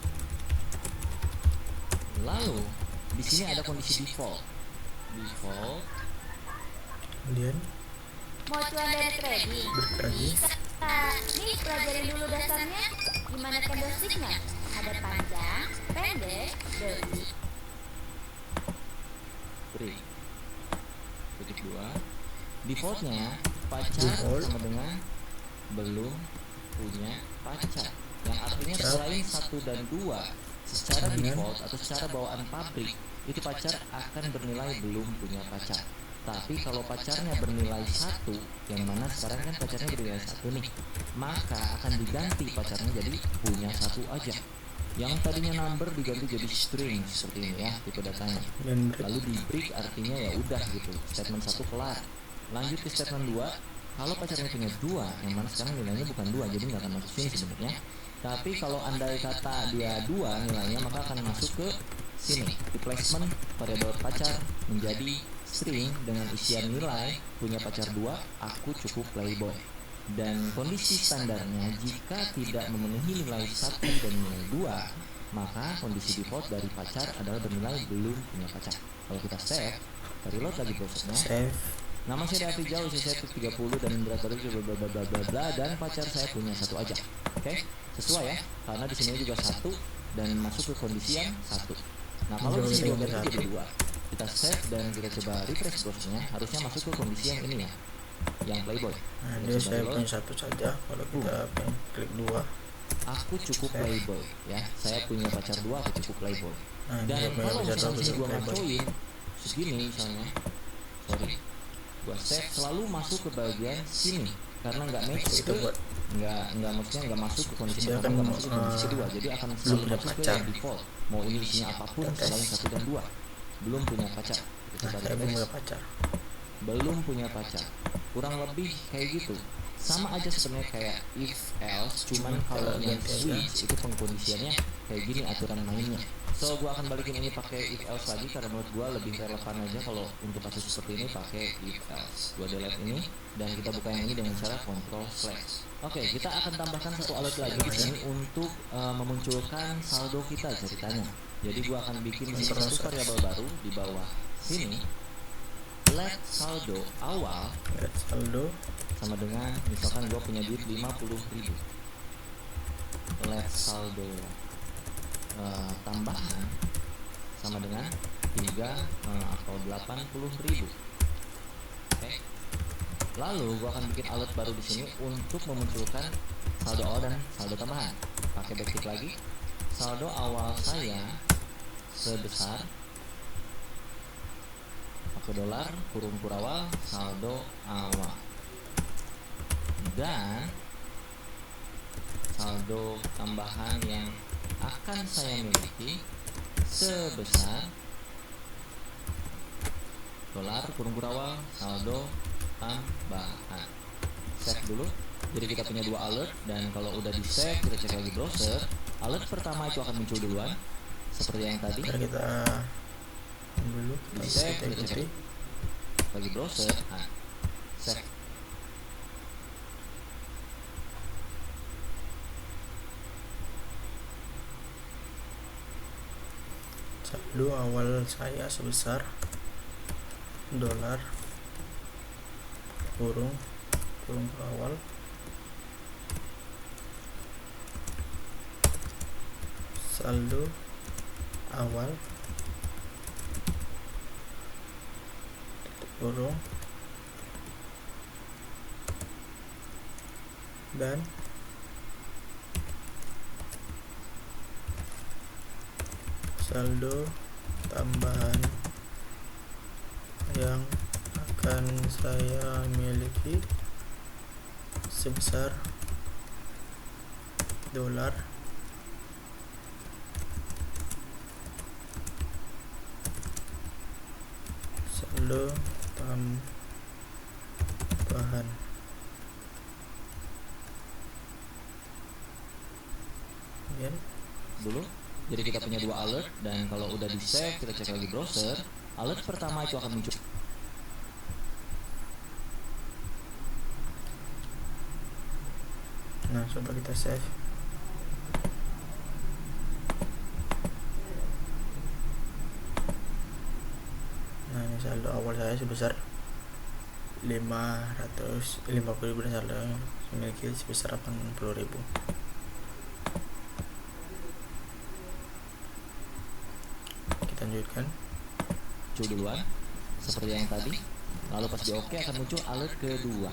Lalu di sini ada kondisi default. Kemudian Mau cuan dari trading? Bisa. Nih pelajarin dulu dasarnya. Gimana candlesticknya? Ada panjang, pendek, dari. Break. Titik 2. Defaultnya pacar sama dengan belum punya pacar. Yang artinya selain 1 dan 2, secara default atau secara bawaan pabrik, itu pacar akan bernilai belum punya pacar. Tapi kalau pacarnya bernilai 1, yang mana sekarang kan pacarnya bernilai 1 nih, maka akan diganti pacarnya jadi punya 1 aja. Yang tadinya number diganti jadi string seperti ini ya tipe datanya. dan break. Lalu di break artinya ya udah gitu, statement 1 kelar. Lanjut ke statement 2. Kalau pacarnya punya 2, yang mana sekarang nilainya bukan 2, jadi nggak akan masuk sini sebenarnya. Tapi kalau andai kata dia 2 nilainya, maka akan masuk ke sini. Replacement variabel pacar menjadi string dengan isian nilai punya pacar 2, aku cukup playboy. Dan kondisi standarnya jika tidak memenuhi nilai 1 dan nilai 2, maka kondisi default dari pacar adalah bernilai belum punya pacar. Kalau kita save, reload lagi prosesnya. Save. Nama saya Davi Jauh, usia saya 30 dan berat badan bla bla bla bla bla, dan pacar saya punya 1 aja. Oke? Sesuai ya, karena di sini juga 1 dan masuk ke kondisi yang 1. Nah, kalau di sini 2 berarti jadi 2. Kita save dan kita coba refresh prosesnya, harusnya masuk ke kondisi yang ini ya, yang playboy. Nah, Kita dia coba saya reload. punya 1 saja. Kalau kita pengen klik 2, Aku cukup playboy ya, saya punya pacar 2, aku cukup playboy. nah ini Dan punya kalau pacar misalnya 2 di sini gua playboy. ngacoin segini misalnya, sorry, gua save selalu masuk ke bagian sini karena nggak match Kita ke buat nggak maksudnya nggak masuk ke kondisi Dia pertama, akan, nggak masuk ke kondisi kedua, jadi akan selalu punya masuk ke pacar. yang default. Mau ini isinya apapun Kita tes. selain 1 dan 2, belum punya pacar. Kita Nah, coba saya belum refresh. punya pacar. Belum punya pacar, kurang lebih kayak gitu. Sama aja sebenarnya kayak if else, cuman kalau yang switch itu pengkondisiannya kayak gini aturan mainnya. So gua akan balikin ini pakai if else lagi karena menurut gua lebih relevan aja kalau untuk kasus seperti ini pakai if else. Gua delete ini dan kita buka yang ini dengan cara Ctrl/. Oke, kita akan tambahkan 1 alert lagi di sini untuk memunculkan saldo kita ceritanya. Jadi gua akan bikin di sini 1 variabel baru di bawah sini. Let saldo awal Lihat saldo. sama dengan misalkan gue punya duit 50.000. Let saldo tambahan sama dengan 3 atau 80.000. Oke. Lalu gue akan bikin alert baru di sini untuk memunculkan saldo awal dan saldo tambahan. Pakai backtick lagi. Saldo awal saya sebesar pakai dolar kurung kurawal saldo awal, dan saldo tambahan yang akan saya miliki sebesar dolar kurung kurawal saldo tambahan. Save dulu. Jadi kita punya 2 alert, dan kalau udah di save kita cek lagi browser. Alert pertama itu akan muncul duluan seperti yang tadi. Ntar kita dulu Di kita save kita ikuti. cek lagi browser. Nah, save. Saldo awal saya sebesar dolar kurung awal saldo awal kurung dan saldo tambahan yang akan saya miliki sebesar dolar saldo tambahan. Kemudian Dulu. Jadi kita punya 2 alert, dan kalau udah di save kita cek lagi browser. Alert pertama itu akan muncul. nah coba kita save. Nah ini saldo awal saya sebesar 550.000 dan saldo yang memiliki sebesar 80.000. Kita lanjutkan. Muncul duluan seperti yang tadi. Lalu pas di OK akan muncul alert kedua.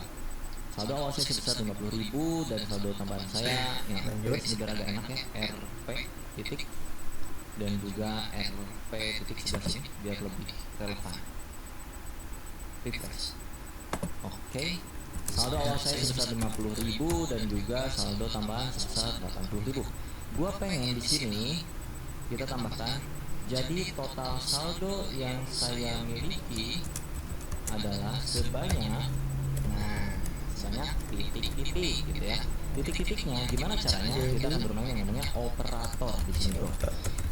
Saldo awal saya sebesar 50.000 dan saldo tambahan saya yang Lanjut. ini biar agak enak ya, RP titik dan juga RP titik sebelah sini biar lebih relevan. Refresh. Oke. Saldo awal saya sebesar 50.000 dan juga saldo tambahan sebesar 80.000. gua pengen di sini kita tambahkan, jadi total saldo yang saya miliki adalah sebanyak, nah, sebanyak titik-titik gitu ya. Titik-titiknya gimana caranya? Kita akan bermain yang namanya operator di sini, bro.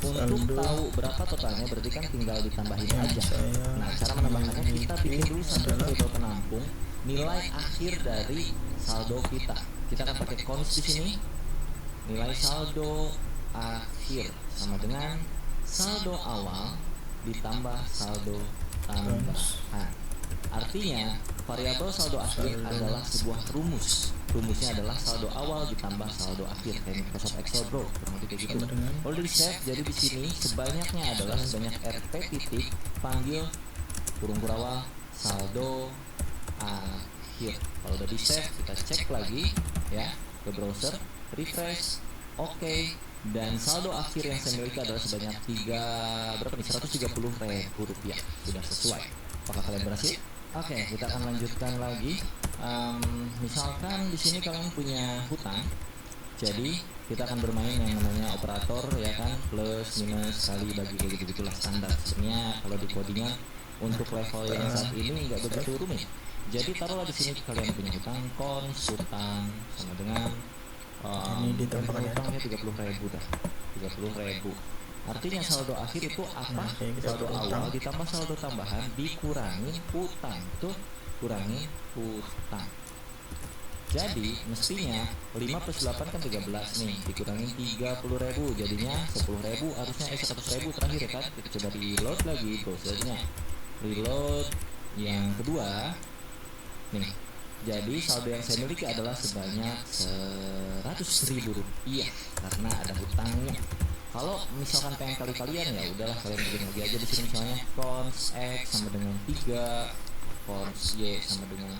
Untuk tahu berapa totalnya berarti kan tinggal ditambahin aja. Nah, cara menambahkannya kita bikin dulu satu variabel penampung nilai akhir dari saldo kita. Kita akan pakai cons di sini. Nilai saldo akhir sama dengan saldo awal ditambah saldo tambahan. Artinya variabel saldo akhir adalah sebuah rumus. Rumusnya adalah saldo awal ditambah saldo akhir, kayak Microsoft Excel, bro, kurang lebih kayak gitu. Kalau di save, jadi di sini sebanyaknya adalah sebanyak RP titik panggil kurung kurawal saldo akhir. Kalau udah di save, kita cek lagi ya ke browser, refresh, oke. Dan saldo akhir yang saya miliki adalah sebanyak 130.000 rupiah. Sudah sesuai. Apakah kalian berhasil? Oke, kita akan lanjutkan lagi. Misalkan di sini kalian punya hutang, jadi kita akan bermain yang namanya operator ya kan, plus minus kali bagi, kayak gitu-gitulah standar. Sebenarnya kalau di codingan untuk level yang saat ini nggak begitu rumit. Jadi taruhlah di sini kalian punya hutang, cons hutang sama dengan ini ditambahkan ya, hutangnya 30.000 dah, 30.000. Artinya saldo akhir itu apa? Saldo awal ditambah saldo tambahan dikurangi hutang. Tuh, kurangi hutang. Jadi mestinya 5 plus 8 kan 13 nih, dikurangi 30.000 jadinya 10.000, harusnya 100.000 terakhir ya kan. Kita coba di reload lagi browsernya. Reload yang kedua. Nih. Jadi saldo yang saya miliki adalah sebanyak 100.000 rupiah karena ada hutangnya. Kalau misalkan pengen kali-kalian ya udahlah kalian bikin lagi aja di sini, misalnya cons x sama dengan 3, cons y sama dengan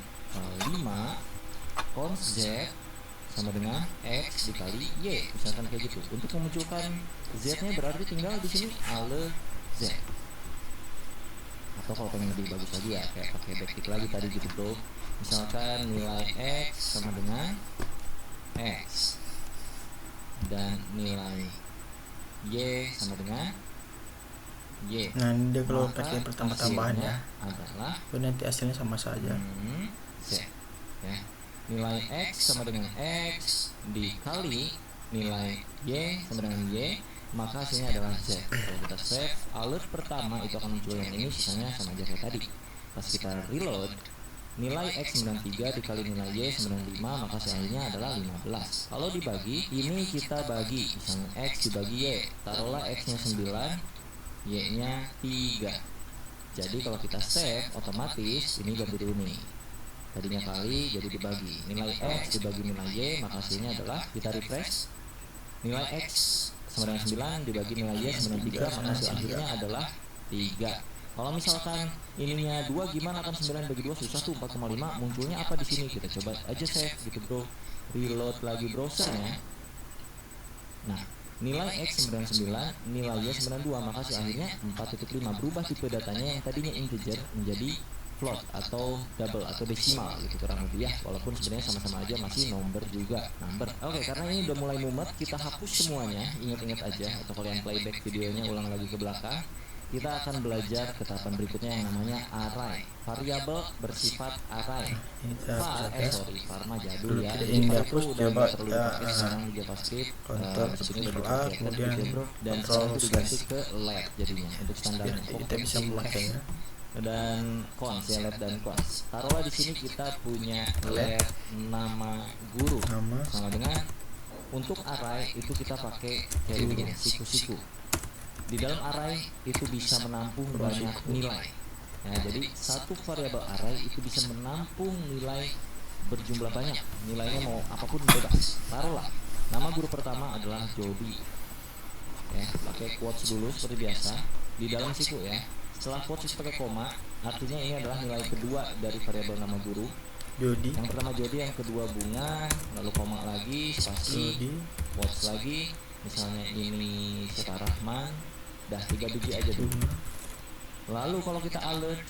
5, cons z sama dengan x dikali y, misalkan kayak gitu. Untuk memunculkan z-nya berarti tinggal di sini ale z. Atau kalau pengen lebih bagus lagi ya kayak pakai backtick lagi tadi gitu, bro. Misalkan nilai x sama dengan x dan nilai y sama dengan y. Nah ini dia kalau pakai pertama tambahan ya, adalah nanti hasilnya sama saja. Z ya. Nilai x sama dengan x dikali nilai y sama dengan y, maka hasilnya adalah z. Kalau kita save, alert pertama itu akan muncul yang ini, sisanya sama aja kayak tadi. Pas kita reload, nilai x 93 dikali nilai y 95, maka hasilnya adalah 15. Kalau dibagi, ini kita bagi, misalnya x dibagi y, taruhlah x nya 9, y nya 3. Jadi kalau kita save, otomatis ini ganti dulu nih, tadinya kali jadi dibagi, nilai x dibagi nilai y, maka hasilnya adalah, kita refresh, nilai x sama dengan 9 dibagi nilai y sama dengan 3, maka hasil akhirnya adalah 3. Kalau misalkan ininya 2, gimana kan 9 bagi 2 susah tuh, 4,5. Munculnya apa di sini? Kita coba aja save gitu, bro. Reload lagi browsernya. Nah, nilai x 99, nilai y 92, maka hasil akhirnya 4.5. Berubah tipe datanya yang tadinya integer menjadi float atau double atau desimal gitu kurang lebih ya, walaupun sebenarnya sama-sama aja masih number juga, number. Oke, karena ini udah mulai mumet, kita hapus semuanya, ingat-ingat aja, atau kalian playback videonya ulang lagi ke belakang. Kita akan belajar ke tahapan berikutnya yang namanya array, variabel bersifat array. Var mah jadul ya. Ini dihapus, coba sekarang di JavaScript, Ctrl A, kemudian dan sekarang itu diganti ke let jadinya untuk standarnya. Kita bisa memakainya. Dan cons ya, let dan cons. Taruhlah di sini kita punya let nama guru sama dengan, untuk array itu kita pakai kayak ini, siku-siku. Di dalam array itu bisa menampung banyak nilai. Nah, jadi satu variabel array itu bisa menampung nilai berjumlah banyak. Nilainya mau apapun bebas. Taruhlah nama guru pertama adalah Jody. Ya, pakai quotes dulu seperti biasa di dalam siku ya. Setelah quotes pakai koma, artinya ini adalah nilai kedua dari variabel nama guru. Jody. Yang pertama Jody, yang kedua bunga, lalu koma lagi, spasi, quotes lagi. Misalnya ini siapa, Rahman. Dah 3 biji aja dulu. Lalu kalau kita alert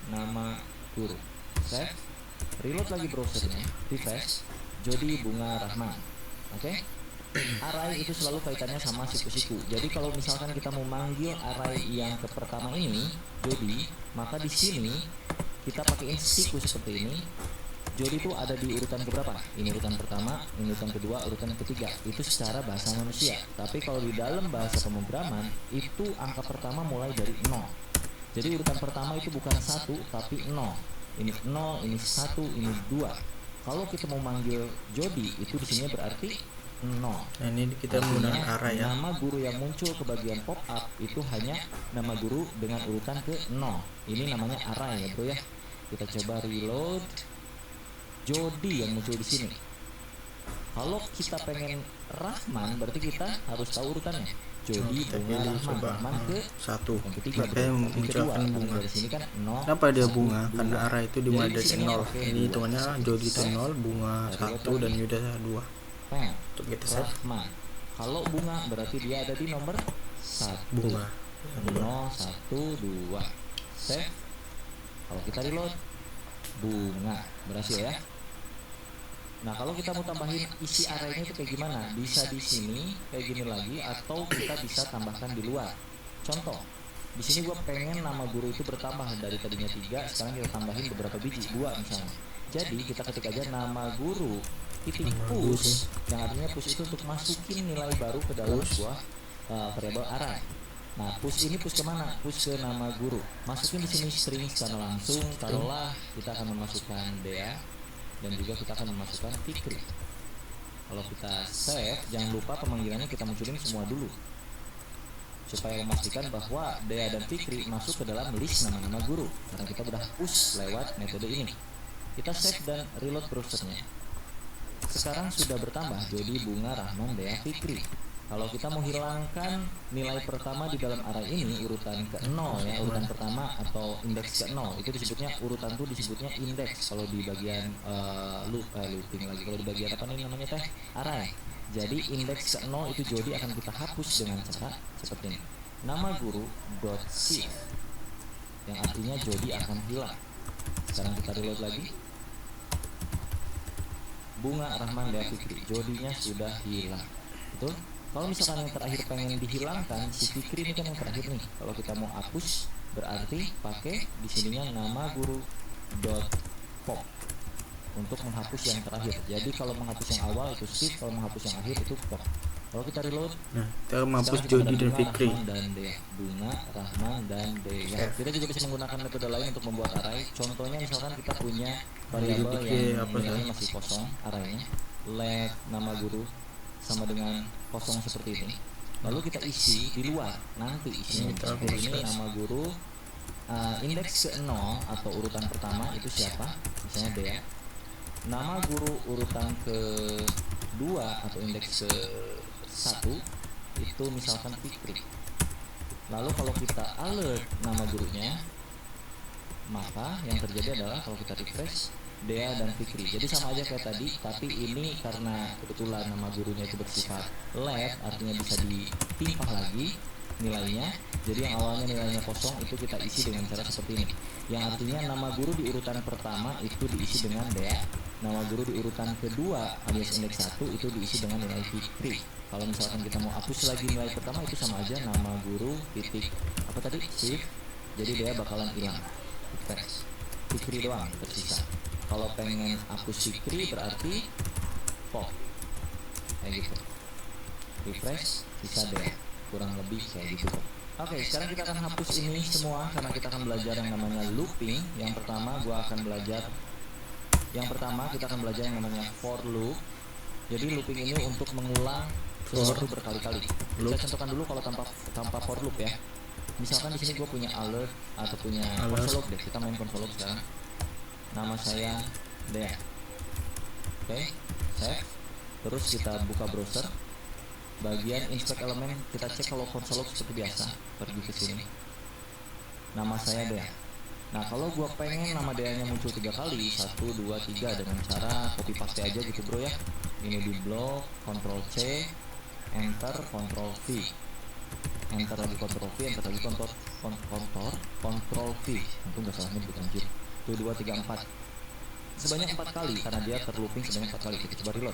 nama guru, save, reload lagi browsernya, refresh, Jody Bunga Rahman. Oke? array itu selalu kaitannya sama siku-siku. Jadi kalau misalkan kita mau manggil array yang ke pertama ini Jody, maka di sini kita pakaiin siku seperti ini. Jody itu ada di urutan keberapa? Ini urutan pertama, ini urutan kedua, urutan ketiga. Itu secara bahasa manusia. Tapi kalau di dalam bahasa pemrograman itu angka pertama mulai dari 0. Jadi urutan pertama itu bukan 1 tapi 0. Ini 0, ini 1, ini 2. Kalau kita mau manggil Jody itu di sini berarti 0. Nah, ini kita menggunakan array ya. Nama guru yang muncul ke bagian pop up itu hanya nama guru dengan urutan ke 0. Ini namanya array ya bro ya. Kita coba reload. Jody yang muncul di sini. Kalau kita pengen Rahman berarti kita harus tahu urutannya. Jody, kita bunga, pilih Rahman, coba Rahman ke 1. yang ketiga. Maka yang munculkan bunga. Dari sini kan 0. Kenapa dia bunga? 1, Karena 2. array itu dimulai Jadi dari di sini 0. oke, Ini 2. hitungannya Jody itu 0, bunga 1 dan Yuda 2. Peng. Untuk kita save Rahman. Kalau bunga berarti dia ada di nomor 1. bunga. 0, 1, 2. Save. Kalau kita reload, bunga berhasil ya. Nah kalau kita mau tambahin isi arraynya itu kayak gimana? Bisa di sini kayak gini lagi, atau kita bisa tambahkan di luar. Contoh, di sini gua pengen nama guru itu bertambah dari tadinya 3, sekarang kita tambahin beberapa biji, 2 misalnya. Jadi kita ketik aja nama guru titik push, yang artinya push itu untuk masukin nilai baru ke dalam sebuah variabel array. Nah push ini push kemana? Push ke nama guru. Masukin di sini string secara langsung. Taruhlah kita akan memasukkan Dea dan juga kita akan memasukkan Fikri. Kalau kita save, jangan lupa pemanggilannya kita munculin semua dulu supaya memastikan bahwa Dea dan Fikri masuk ke dalam list nama-nama guru, karena kita udah push lewat metode ini. Kita save dan reload browsernya. Sekarang sudah bertambah Jody, Bunga, Rahman, Dea, Fikri. Kalau kita mau hilangkan nilai pertama di dalam array ini, urutan ke 0 ya, urutan pertama atau indeks ke 0, itu disebutnya, urutan itu disebutnya indeks kalau di bagian looping lagi, kalau di bagian apa nih namanya teh, array. Jadi indeks ke 0 itu Jody akan kita hapus dengan cara seperti ini. Nama guru dot shift, yang artinya Jody akan hilang. Sekarang kita reload lagi. Bunga, Rahman, Dea, Fikri, Jodinya sudah hilang. Betul? Kalau misalkan yang terakhir pengen dihilangkan, si Fikri ini kan yang terakhir nih. Kalau kita mau hapus, berarti pakai di sininya nama guru dot pop untuk menghapus yang terakhir. Jadi kalau menghapus yang awal itu shift, kalau menghapus yang akhir itu pop. Kalau kita reload, Nah, kita menghapus Jody dan Fikri. Rahman dan Dea. Bunga, Rahman dan Dea. Kita juga bisa menggunakan metode lain untuk membuat array. Contohnya misalkan kita punya variabel yang nilainya masih kosong, arraynya let nama guru sama dengan kosong seperti ini, lalu kita isi di luar. Nanti isinya seperti ini, nama guru indeks ke 0 atau urutan pertama itu siapa, misalnya Dea. Nama guru urutan ke 2 atau indeks ke 1 itu misalkan Fikri. Lalu kalau kita alert nama gurunya, maka yang terjadi adalah kalau kita refresh, Dea dan Fikri. Jadi sama aja kayak tadi, tapi ini karena kebetulan nama gurunya itu bersifat let, artinya bisa ditimpah lagi nilainya. Jadi yang awalnya nilainya kosong itu kita isi dengan cara seperti ini. Yang artinya nama guru di urutan pertama itu diisi dengan Dea, nama guru di urutan kedua alias indeks 1 itu diisi dengan nilai Fikri. Kalau misalkan kita mau hapus lagi nilai pertama, itu sama aja nama guru titik apa tadi, shift. Jadi Dea bakalan hilang. Refresh, Fikri doang tersisa. Kalau pengen hapus Fikri berarti pop kayak gitu. Refresh, sisa Dea, kurang lebih kayak gitu. Oke, sekarang kita akan hapus ini semua karena kita akan belajar yang namanya looping. Yang pertama kita akan belajar yang namanya for loop. Jadi looping ini untuk mengulang sesuatu berkali-kali. Saya contohkan dulu kalau tanpa for loop ya. Misalkan di sini gue punya alert atau punya console log deh. Kita main console log sekarang. Nama saya Dea. Oke, save. Terus kita buka browser. Bagian inspect elemen kita cek kalau console log seperti biasa. Pergi ke sini. Nama saya Dea. Nah kalau gua pengen nama Dea-nya muncul 3 kali, 1, 2, 3 dengan cara copy paste aja gitu bro ya. Ini di blok, Ctrl C, Enter, Ctrl V. Enter lagi Ctrl V, enter lagi Ctrl V. Itu nggak salah nyebut anjir. 1, 2, 3, 4. Sebanyak 4 kali karena dia terlooping sebanyak 4 kali. Kita coba reload.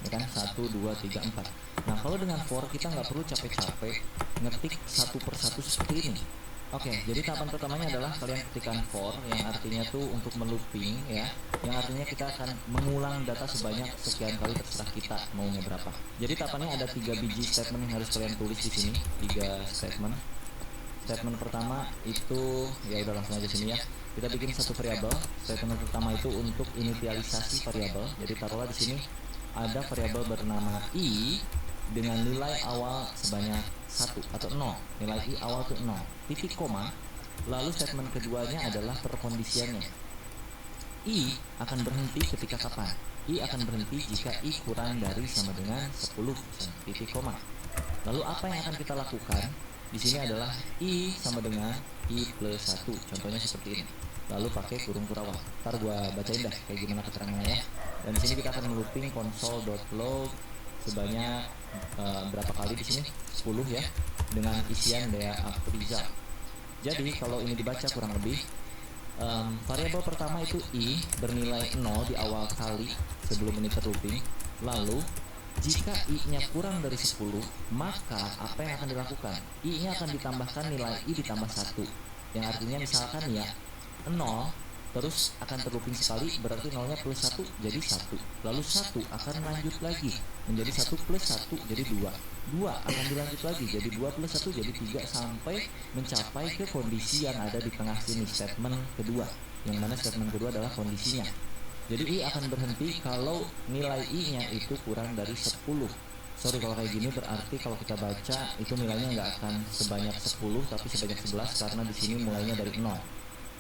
ya kan, 1, 2, 3, 4. Nah kalau dengan for kita nggak perlu capek-capek ngetik satu persatu seperti ini. Oke, jadi tahapan pertamanya adalah kalian ketikkan for, yang artinya tuh untuk melooping ya, yang artinya kita akan mengulang data sebanyak sekian kali, terserah kita maunya berapa. Jadi tahapannya ada 3 biji statement yang harus kalian tulis di sini, 3 statement. Statement pertama itu ya udah langsung aja sini ya. Kita bikin satu variabel. Statement pertama itu untuk inisialisasi variabel. Jadi taruhlah di sini ada variabel bernama i dengan nilai awal sebanyak 1 atau 0. Nilai i awal itu 0. Titik koma. Lalu statement keduanya adalah perkondisiannya. I akan berhenti ketika kapan? I akan berhenti jika i kurang dari sama dengan 10. Titik koma. Lalu apa yang akan kita lakukan? Di sini adalah i sama dengan i plus 1. Contohnya seperti ini. Lalu pakai kurung kurawal. Ntar gua bacain dah kayak gimana keterangannya ya. Dan di sini kita akan melooping console.log sebanyak berapa kali di sini? 10 ya. Dengan isian dea after. Jadi kalau ini dibaca kurang lebih variabel pertama itu i bernilai 0 di awal kali sebelum ini terlooping. Lalu jika i-nya kurang dari 10, maka apa yang akan dilakukan? I-nya akan ditambahkan nilai i ditambah 1. Yang artinya misalkan ya 0 terus akan terlooping sekali, berarti 0-nya plus 1 jadi 1. Lalu 1 akan lanjut lagi menjadi 1 plus 1 jadi 2. 2 akan dilanjut lagi jadi 2 plus 1 jadi 3 sampai mencapai ke kondisi yang ada di tengah sini, statement kedua. Yang mana statement kedua adalah kondisinya. Jadi i akan berhenti kalau nilai i-nya itu kurang dari 10. Sorry kalau kayak gini, berarti kalau kita baca itu nilainya nggak akan sebanyak 10 tapi sebanyak 11 karena di sini mulainya dari 0.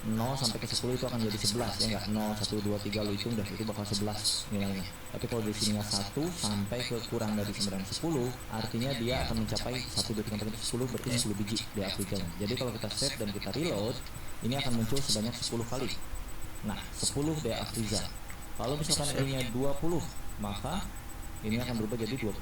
0 sampai ke 10 itu akan jadi 11 ya nggak? 0, 1, 2, 3 lo hitung dah, itu bakal 11 nilainya. Tapi kalau di sininya 1 sampai ke kurang dari 9, 10 artinya dia akan mencapai 1, 2, 3, 4, 10 berarti 10 biji di aplikasinya. Jadi kalau kita save dan kita reload, ini akan muncul sebanyak 10 kali. Nah 10 dea after. Kalau misalkan i-nya 20, maka ini akan berubah jadi 20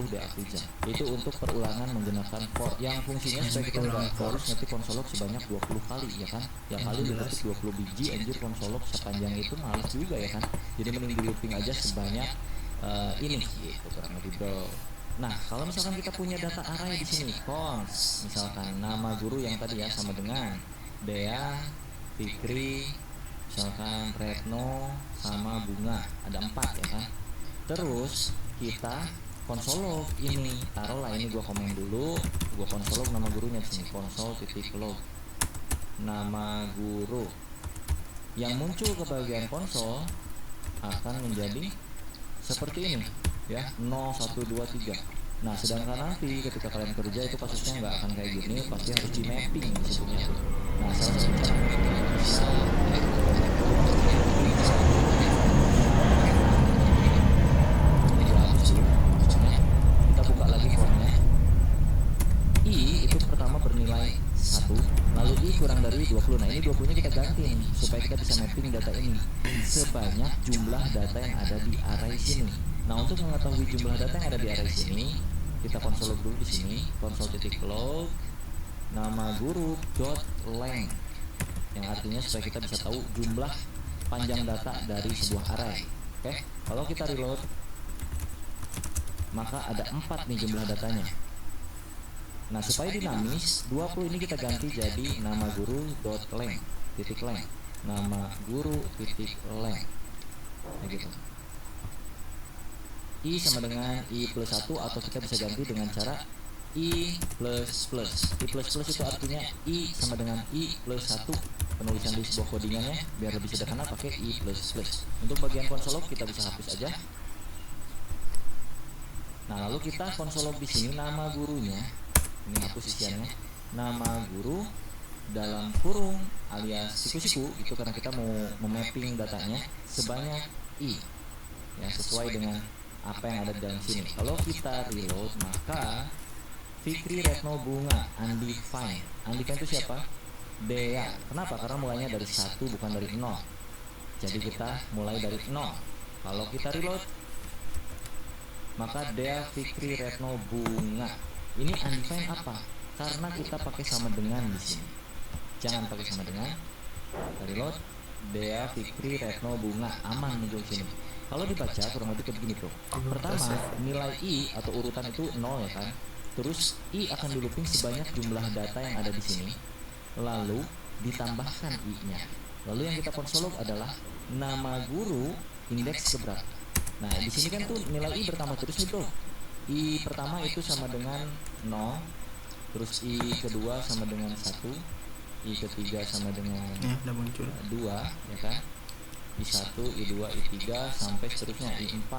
dea after. Itu untuk perulangan menggunakan for yang fungsinya supaya kita nggak harus ngetik konsolog sebanyak 20 kali ya kan. Ya kali diketik 20 biji anjir konsolog sepanjang itu malas juga ya kan. Jadi mending di looping aja sebanyak ini gitu kurang lebih bro. Nah kalau misalkan kita punya data array di sini cons, misalkan nama guru yang tadi ya sama dengan Dea, Fikri, misalkan Retno sama Bunga, ada 4 ya kan. Terus kita konsolog ini, taruhlah ini gua komen dulu, gua konsolog nama gurunya di sini, konsol.log nama guru. Yang muncul ke bagian konsol akan menjadi seperti ini ya, 0, 1, 2, 3. Nah sedangkan nanti ketika kalian kerja itu kasusnya nggak akan kayak gini, pasti harus di mapping disebutnya. Nah salah satu cara bisa kita buka lagi formnya. I itu pertama bernilai 1, lalu i kurang dari 20. Nah ini 20 nya kita ganti nih, supaya kita bisa mapping data ini sebanyak jumlah data yang ada di array sini. Nah untuk mengetahui jumlah data yang ada di array sini, kita konsolog dulu di sini, console.log nama guru .length, yang artinya supaya kita bisa tahu jumlah panjang data dari sebuah array. Oke, kalau kita reload, maka ada 4 nih jumlah datanya. Nah supaya dinamis, 20 ini kita ganti jadi nama guru .length, titik length, nama guru titik length, ya gitu. I sama dengan i plus 1, atau kita bisa ganti dengan cara i plus plus. I plus plus itu artinya i sama dengan i plus 1. Penulisan di sebuah codingannya biar lebih sederhana pakai i plus plus. Untuk bagian konsolog kita bisa hapus aja. Nah lalu kita konsolog di sini nama gurunya, ini hapus isiannya, nama guru dalam kurung alias siku-siku itu karena kita mau memapping datanya sebanyak i ya, sesuai dengan apa yang ada di dalam sini. Kalau kita reload, maka Fikri, Retno, Bunga, undefined. Undefined itu siapa? Dea. Kenapa? Karena mulainya dari 1 bukan dari 0. Jadi kita mulai dari 0. Kalau kita reload, maka Dea, Fikri, Retno, Bunga. Ini undefined apa? Karena kita pakai sama dengan di sini. Jangan pakai sama dengan. Kita reload, Dea, Fikri, Retno, Bunga, aman muncul sini. Kalau dibaca kurang lebih kayak begini bro. Pertama, nilai I atau urutan itu 0 ya kan. Terus I akan di looping sebanyak jumlah data yang ada di sini. Lalu ditambahkan I-nya. Lalu yang kita konsolog adalah nama guru indeks keberapa. Nah di sini kan tuh nilai I bertambah terus nih bro. I pertama itu sama dengan 0, terus I kedua sama dengan 1, I ketiga sama dengan Ya, udah muncul. 2 ya kan. I1, I2, I3 sampai seterusnya I4.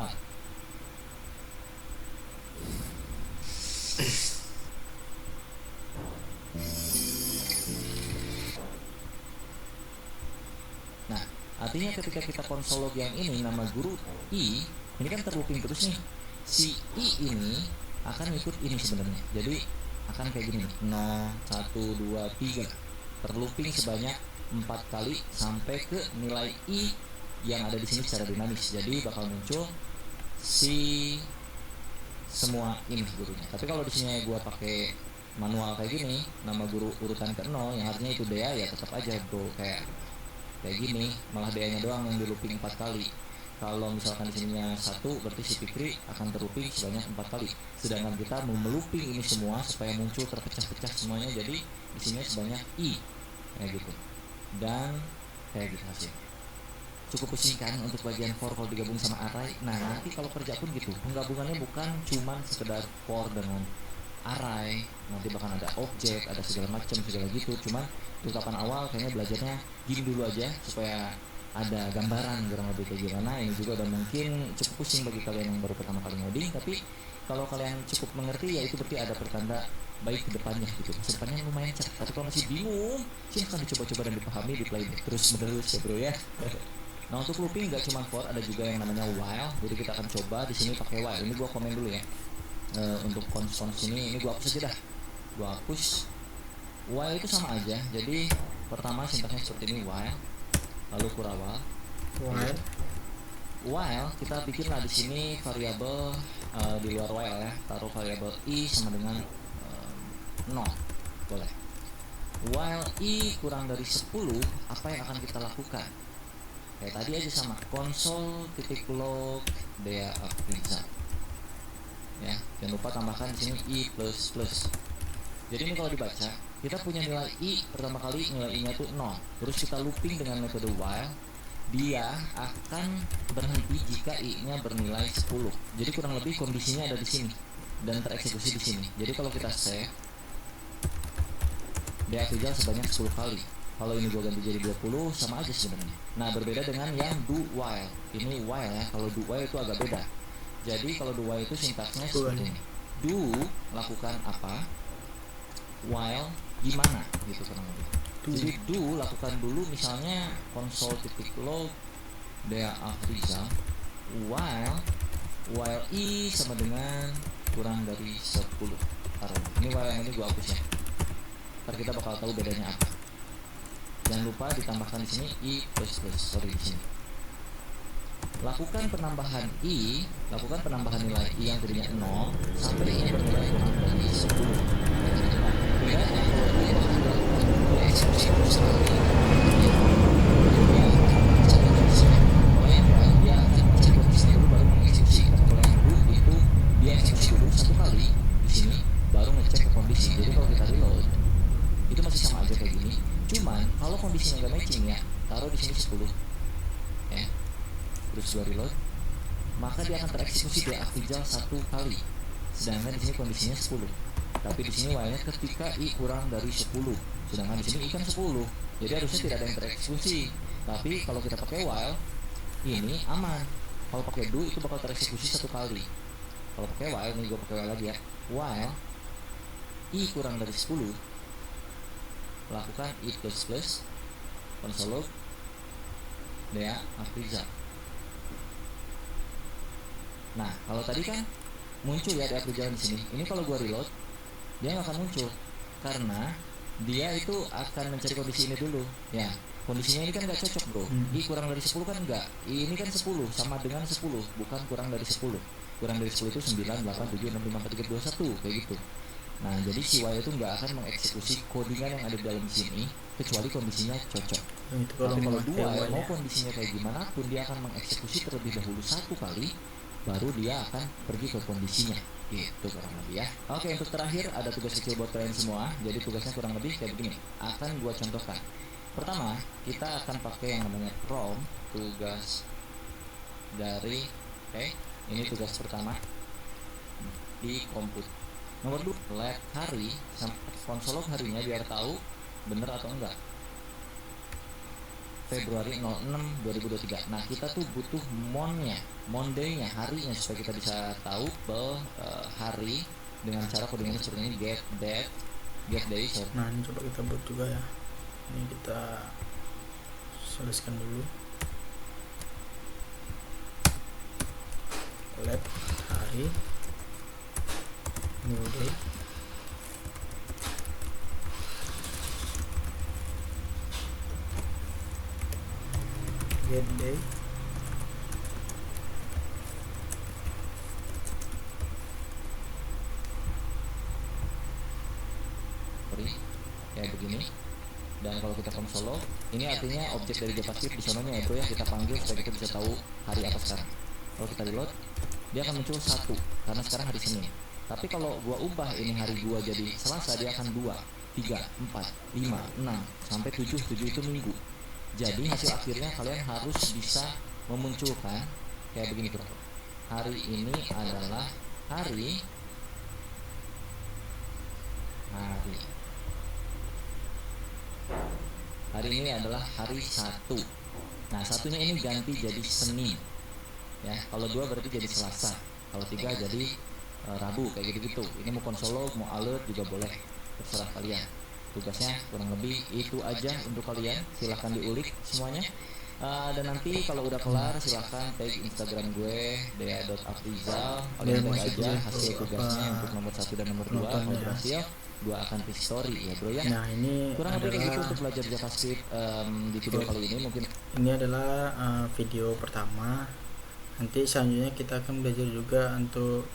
Nah, artinya ketika kita konsolog yang ini nama guru I, ini kan terlooping terus nih. Si I ini akan ikut ini sebenarnya. Jadi akan kayak gini nih. 0, 1, 2, 3. Terlooping sebanyak 4 kali sampai ke nilai I yang ada di sini secara dinamis. Jadi bakal muncul si semua ini gurunya. Tapi kalau di sini gua pakai manual kayak gini, nama guru urutan ke 0 yang artinya itu Dea, ya tetap aja bro kayak gini, malah DA-nya doang yang di looping 4 kali. Kalau misalkan di sininya 1, berarti si Fikri akan terlooping sebanyak 4 kali. Sedangkan kita mau melooping ini semua supaya muncul terpecah-pecah semuanya, jadi isinya sebanyak I kayak gitu. Dan kayak gitu hasil. Cukup pusing kan untuk bagian for kalau digabung sama array. Nah nanti kalau kerja pun gitu, penggabungannya bukan cuman sekedar for dengan array, nanti bahkan ada objek, ada segala macam segala gitu. Cuman untuk tahapan awal kayaknya belajarnya gini dulu aja supaya ada gambaran kurang lebih kayak gimana. Ini juga udah mungkin cukup pusing bagi kalian yang baru pertama kali ngoding, tapi kalau kalian cukup mengerti ya itu berarti ada pertanda baik ke depannya gitu. Masa depannya lumayan cerah. Tapi kalau masih bingung, silahkan dicoba-coba dan dipahami, di playback terus menerus ya bro ya. Nah untuk looping nggak cuma for, ada juga yang namanya while. Jadi kita akan coba di sini pakai while. Ini gua komen dulu ya. Untuk cons ini gua hapus aja dah. Gua hapus. While itu sama aja. Jadi pertama sintaksnya seperti ini while, lalu kurawal. While kita bikinlah di sini variabel di luar while ya. Taruh variabel I sama dengan 0. Boleh. While I kurang dari 10, apa yang akan kita lakukan? Kayak tadi aja sama, console.log Dea Afriza. Ya, jangan lupa tambahkan di sini I++. Jadi ini kalau dibaca, kita punya nilai I pertama kali nilai I-nya itu 0. Terus kita looping dengan metode while, dia akan berhenti jika I-nya bernilai 10. Jadi kurang lebih kondisinya ada di sini dan tereksekusi di sini. Jadi kalau kita save, Dea Afriza sebanyak 10 kali. Kalau ini gua ganti jadi 20 sama aja sebenarnya. Nah berbeda dengan yang do while. Ini while ya. Kalau do while itu agak beda. Jadi kalau do while itu sintaksnya seperti ini. Do lakukan apa, while gimana gitu kurang lebih. Jadi do lakukan dulu misalnya console.log Dea Afriza while I sama dengan kurang dari 10. Taruh. Ini while yang ini gua hapus ya. Ntar kita bakal tahu bedanya apa. Jangan lupa ditambahkan di sini I++, sorry di sini. Lakukan penambahan nilai I yang tadinya 0 sampai I nya bernilai kurang dari 10. Nah, bedanya kalau I eksekusi sekali. Kalau yang while dia akan cek kondisinya dulu baru mengeksekusi. Kalau yang do itu dia eksekusi dulu 1 kali di sini baru ngecek ke kondisi. Jadi kalau kita reload itu masih sama aja kayak gini. Cuman kalau kondisinya nggak matching ya, taruh di sini 10 ya, terus gua reload, maka dia akan tereksekusi Dea Afriza 1 kali. Sedangkan di sini kondisinya 10. Tapi di sini while-nya ketika I kurang dari 10. Sedangkan di sini I kan 10. Jadi harusnya tidak ada yang tereksekusi. Tapi kalau kita pakai while ini aman. Kalau pakai do itu bakal tereksekusi 1 kali. Kalau pakai while, ini gua pakai while lagi ya. While I kurang dari 10, lakukan I++ console Dea Afriza. Nah, kalau tadi kan muncul ya Dea Afriza di sini. Ini kalau gua reload, dia nggak akan muncul karena dia itu akan mencari kondisi ini dulu. Ya, kondisinya ini kan nggak cocok bro. I kurang dari 10 kan enggak. Ini kan 10 sama dengan 10, bukan kurang dari 10. Kurang dari 10 itu 9, 8, 7, 6, 5, 4, 3, 2, 1 kayak gitu. Nah, jadi si Y itu nggak akan mengeksekusi codingan yang ada di dalam sini kecuali kondisinya cocok. Itu kalau Tapi kalau memakai dua while mau ya. kondisinya kayak gimana pun, dia akan mengeksekusi terlebih dahulu 1 kali, baru dia akan pergi ke kondisinya. Gitu kurang lebih ya. Oke, untuk terakhir ada tugas kecil buat kalian semua. Jadi tugasnya kurang lebih kayak begini. Akan gua contohkan. Pertama, kita akan pakai yang namanya prom, tugas dari ini tugas pertama di komputer. Nomor 2, lab hari sampai konsolog harinya biar tahu bener atau enggak. Februari 06 2023. Nah, kita tuh butuh Monday-nya, harinya, supaya kita bisa tahu hari dengan cara codingannya seperti ini, get date, get day. Nah, ini coba kita buat juga ya. Ini kita selesaikan dulu. Lab hari, new day, get day, kayak begini. Dan kalau kita konsol, ini artinya objek dari JavaScript di sononya ya bro ya, kita panggil supaya kita bisa tahu hari apa sekarang. Kalau kita reload, dia akan muncul 1 karena sekarang hari Senin. Tapi kalau gua ubah ini hari gua jadi Selasa, dia akan 2, 3, 4, 5, 6 sampai 7. 7 itu minggu. Jadi hasil akhirnya kalian harus bisa memunculkan kayak begini bro. Hari ini adalah hari ini adalah hari 1. Nah, satunya ini ganti jadi Senin ya. Kalau 2 berarti jadi Selasa, kalau 3 jadi Rabu, kayak gitu-gitu. Ini mau konsolog, mau alert juga boleh, terserah kalian. Tugasnya kurang lebih itu aja untuk kalian. Silahkan diulik semuanya. Dan nanti kalau udah kelar silahkan tag Instagram gue dea.afrizal. Kalian tag aja hasil tugasnya untuk nomor 1 dan nomor 2. Kalau berhasil, gue akan di story ya bro ya. Nah, ini kurang lebih kayak gitu untuk belajar JavaScript di video kali ini. Mungkin ini adalah video pertama. Nanti selanjutnya kita akan belajar juga untuk